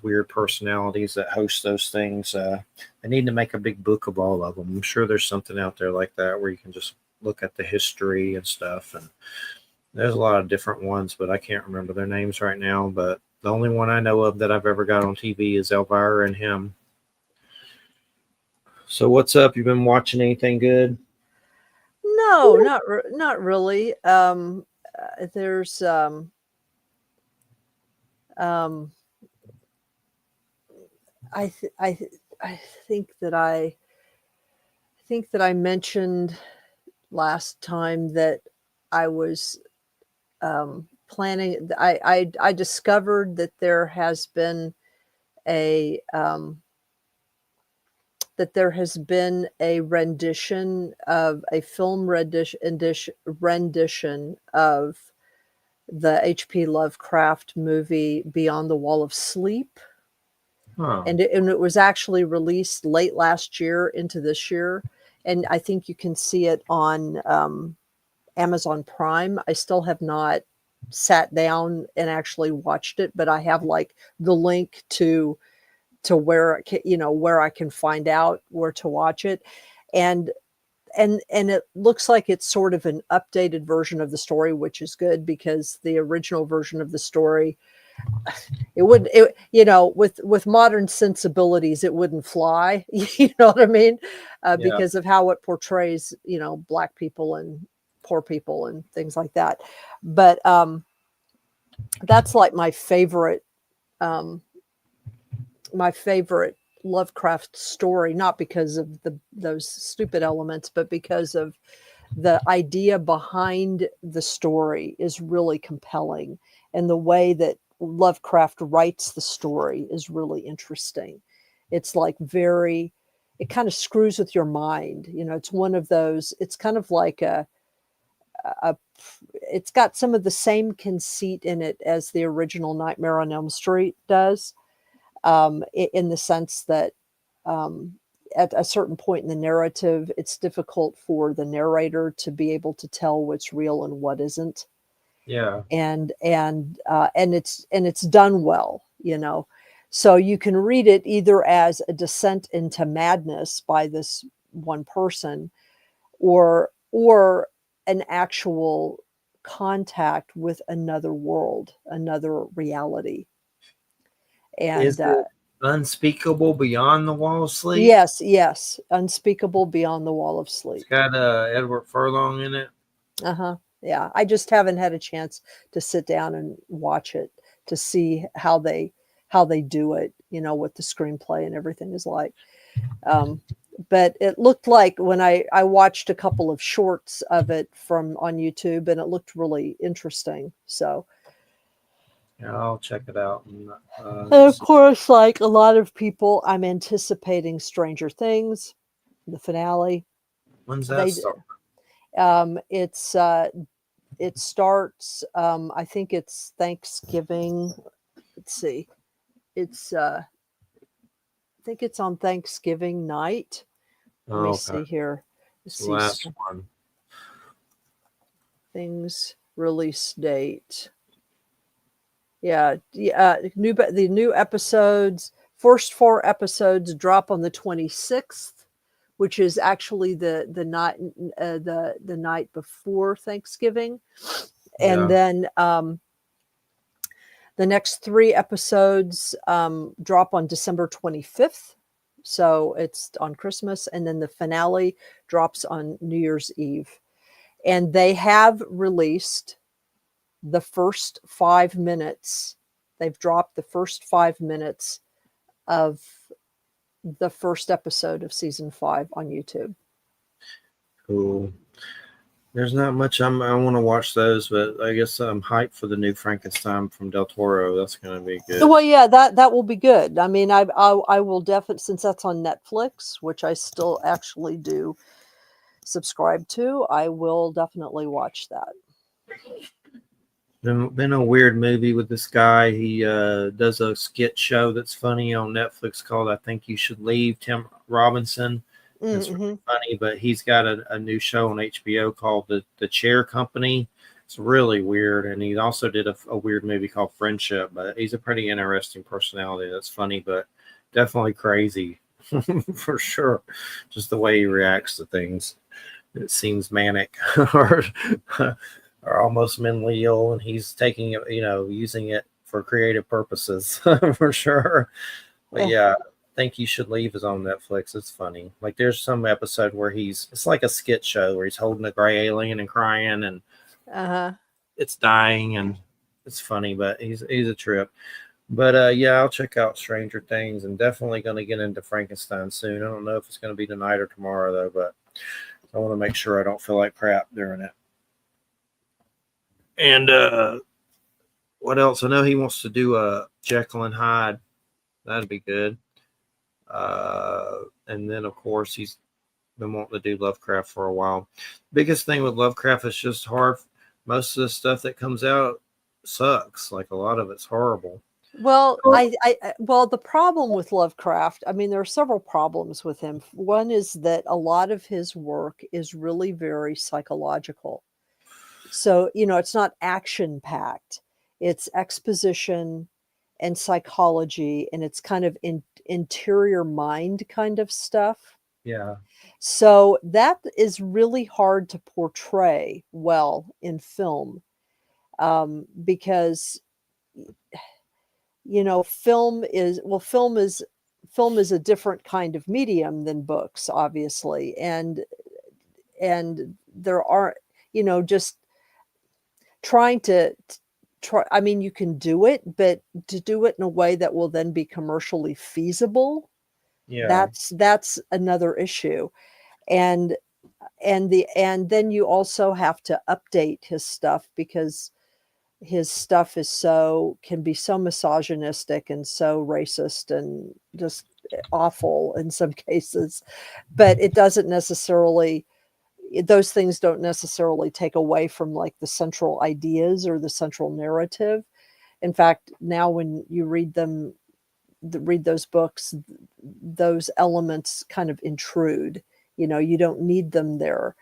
weird personalities that host those things. I need to make a big book of all of them. I'm sure there's something out there like that where you can just look at the history and stuff. And there's a lot of different ones, but I can't remember their names right now. But the only one I know of that I've ever got on TV is Elvira and him. So what's up? You been watching anything good? No, not really. There's I think that I mentioned last time that I was planning. I discovered that there has been a rendition of a film rendition of the H.P. Lovecraft movie Beyond the Wall of Sleep. Huh. And it was actually released late last year into this year. And I think you can see it on Amazon Prime. I still have not sat down and actually watched it, but I have like the link to where where I can find out where to watch it. And it looks like it's sort of an updated version of the story, which is good because the original version of the story, with modern sensibilities, it wouldn't fly. You know what I mean? Because of how it portrays, Black people and poor people and things like that. But that's like my favorite Lovecraft story, not because of those stupid elements, but because of the idea behind the story is really compelling, and the way that Lovecraft writes the story is really interesting. It's like it kind of screws with your mind. It's one of those, it's kind of like it's got some of the same conceit in it as the original Nightmare on Elm Street does, in the sense that at a certain point in the narrative, it's difficult for the narrator to be able to tell what's real and what isn't. Yeah. And it's done well, So you can read it either as a descent into madness by this one person, or an actual contact with another world, another reality. Is And it Unspeakable Beyond the Wall of Sleep? yes, Unspeakable Beyond the Wall of It's Sleep. got Edward Furlong in it. Yeah, I just haven't had a chance to sit down and watch it to see how they do it, what the screenplay and everything is like. But it looked like when I watched a couple of shorts of it from on YouTube, and it looked really interesting. So, Yeah, I'll check it out. And, and of course, like a lot of people, I'm anticipating Stranger Things, the finale. when's that They start? it starts. I think it's Thanksgiving. Let's see. It's I think it's on Thanksgiving night. Let me Oh, see okay. here. It's Let's the see last one. things release date. Yeah, the new episodes. First 4 episodes drop on the 26th, which is actually the night the night before Thanksgiving, and Yeah. then the next 3 episodes drop on December 25th. So it's on Christmas, and then the finale drops on New Year's Eve. And they have released the first 5 minutes. They've dropped the first 5 minutes of the first episode of season 5 on YouTube. Cool. There's not much I want to watch those, but I guess I'm hyped for the new Frankenstein from Del Toro. That's going to be good. Well, yeah, that will be good. I mean, I will definitely, since that's on Netflix, which I still actually do subscribe to, I will definitely watch that. Been a weird movie with this guy. He does a skit show that's funny on Netflix called "I Think You Should Leave." Tim Robinson. It's really funny, but he's got a new show on HBO called the Chair Company. It's really weird, and he also did a weird movie called Friendship. But he's a pretty interesting personality. That's funny, but definitely crazy for sure. Just the way he reacts to things, it seems manic or almost mentally ill, and he's taking it, using it for creative purposes for sure. But yeah, I think You Should Leave is on Netflix. It's funny. Like there's some episode where it's like a skit show where he's holding a gray alien and crying, and it's dying, and it's funny, but he's a trip. But yeah, I'll check out Stranger Things, and definitely going to get into Frankenstein soon. I don't know if it's going to be tonight or tomorrow though, but I want to make sure I don't feel like crap during it. And what else? I know he wants to do a Jekyll and Hyde. That'd be good. And then, of course, he's been wanting to do Lovecraft for a while. Biggest thing with Lovecraft is just hard. Most of the stuff that comes out sucks. Like a lot of it's horrible. Well, well, the problem with Lovecraft, I mean, there are several problems with him. One is that a lot of his work is really very psychological. So, it's not action packed. It's exposition and psychology, and it's kind of interior mind kind of stuff. Yeah. So that is really hard to portray well in film, because film is a different kind of medium than books, obviously, and there are, just trying to try. I mean, you can do it, but to do it in a way that will then be commercially feasible, Yeah. that's another issue. And then you also have to update his stuff, because his stuff can be so misogynistic and so racist and just awful in some cases, but those things don't necessarily take away from like the central ideas or the central narrative. In fact, now when you read those books, those elements kind of intrude. You don't need them there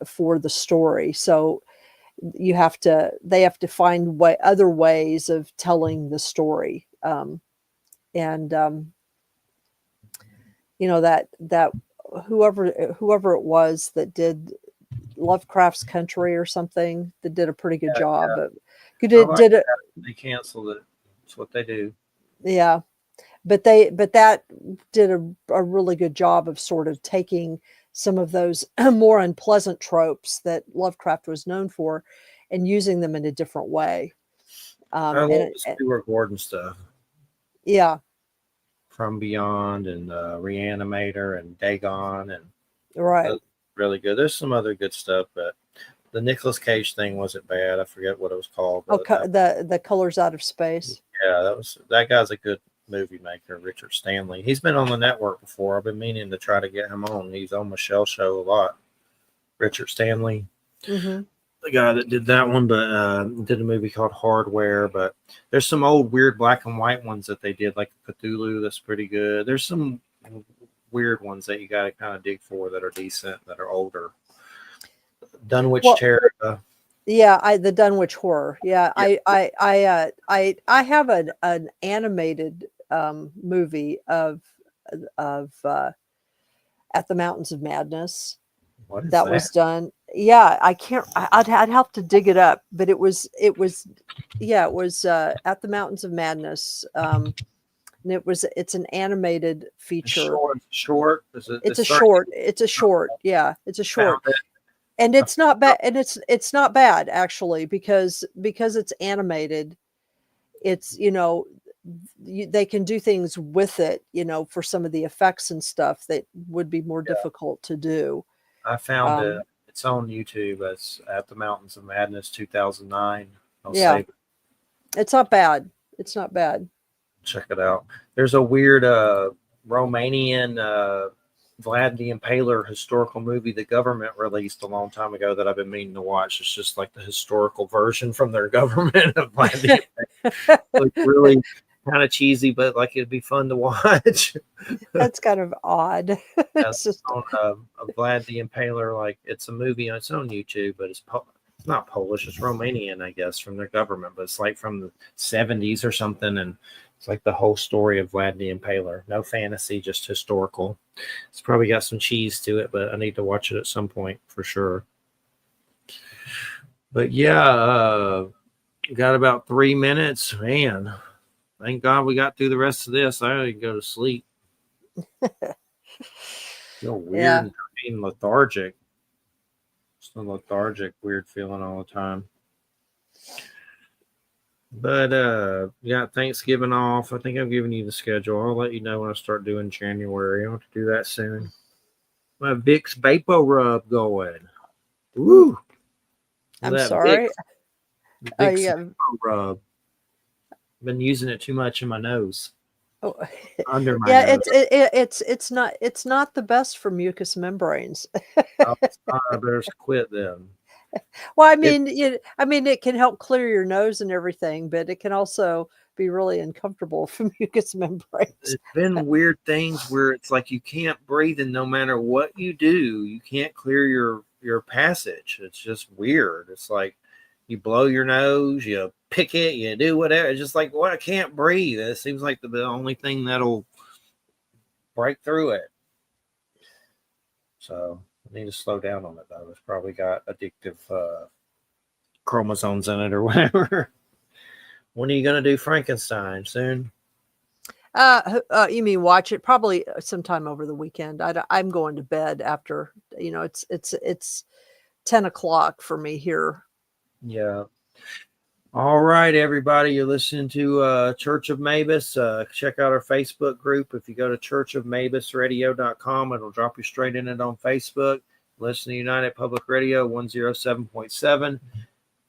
for the story. So they have to find other ways of telling the story. And that whoever it was that did Lovecraft's Country or something that did a pretty good job. But I did like did it, that. They canceled it. That's what they do. yeah. But that did a really good job of sort of taking some of those more unpleasant tropes that Lovecraft was known for and using them in a different way. I love And the Stuart Gordon stuff. yeah, From Beyond and Reanimator and Dagon and right. really good. There's some other good stuff, but the Nicolas Cage thing wasn't bad. I forget what it was called. Oh, But the Colors Out of Space. yeah, that guy's a good movie maker, Richard Stanley. He's been on the network before. I've been meaning to try to get him on. He's on Michelle's show a lot. Richard Stanley, Mm-hmm. the guy that did that one, but did a movie called Hardware. But there's some old weird black and white ones that they did, like Cthulhu. That's pretty good. There's some weird ones that you got to kind of dig for that are decent, that are older. Dunwich Terror. Yeah, the Dunwich Horror. Yeah, Yeah. I have an animated movie of At the Mountains of Madness What is that was done. Yeah, I can't. I'd have to dig it up, but it was At the Mountains of Madness. And it's an animated feature. Short. It's a short. It's a short. Yeah, it's a short. And it's not bad. And it's not bad actually because it's animated. It's they can do things with it, for some of the effects and stuff that would be more difficult to do. I found it. It's on YouTube. It's At the Mountains of Madness 2009. I'll save it. It's not bad. It's not bad. Check it out. There's a weird Romanian Vlad the Impaler historical movie the government released a long time ago that I've been meaning to watch. It's just like the historical version from their government of Vlad the Impaler. Like really kind of cheesy, but like it'd be fun to watch. That's kind of odd. It's just on Vlad the Impaler. Like it's a movie. It's on YouTube, but it's not Polish. It's Romanian, I guess, from their government. But it's like from the 70s or something, and it's like the whole story of Vlad the Impaler. No fantasy, just historical. It's probably got some cheese to it, but I need to watch it at some point for sure. But yeah, got about 3 minutes. Man, thank God we got through the rest of this. I gotta go to sleep. Feel weird and lethargic. Just a lethargic, weird feeling all the time. But got Thanksgiving off. I think I've given you the schedule. I'll let you know when I start doing January. I'll have to do that soon. My Vicks Vapo Rub going. Woo! I'm sorry. Vicks Vapo Rub. Been using it too much in my nose. Oh, under my nose. It's not the best for mucous membranes. I better quit then. Well, I mean, it can help clear your nose and everything, but it can also be really uncomfortable for mucous membranes. It's been weird things where it's like you can't breathe, and no matter what you do, you can't clear your passage. It's just weird. It's like you blow your nose, you pick it, you do whatever. It's just like, I can't breathe. It seems like the only thing that'll break through it. So I need to slow down on it, though. It's probably got addictive chromosomes in it or whatever. When are you going to do Frankenstein? Soon? You mean watch it? Probably sometime over the weekend. I'm going to bed after, it's 10 o'clock for me here. Yeah. All right, everybody. You're listening to Church of Mabus. Check out our Facebook group. If you go to churchofmabusradio.com, it'll drop you straight in it on Facebook. Listen to United Public Radio 107.7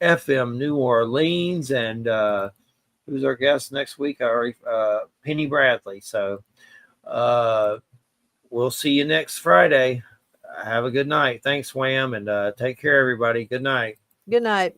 FM New Orleans. And who's our guest next week? Penny Bradley. So we'll see you next Friday. Have a good night. Thanks, Wham, and take care, everybody. Good night. Good night.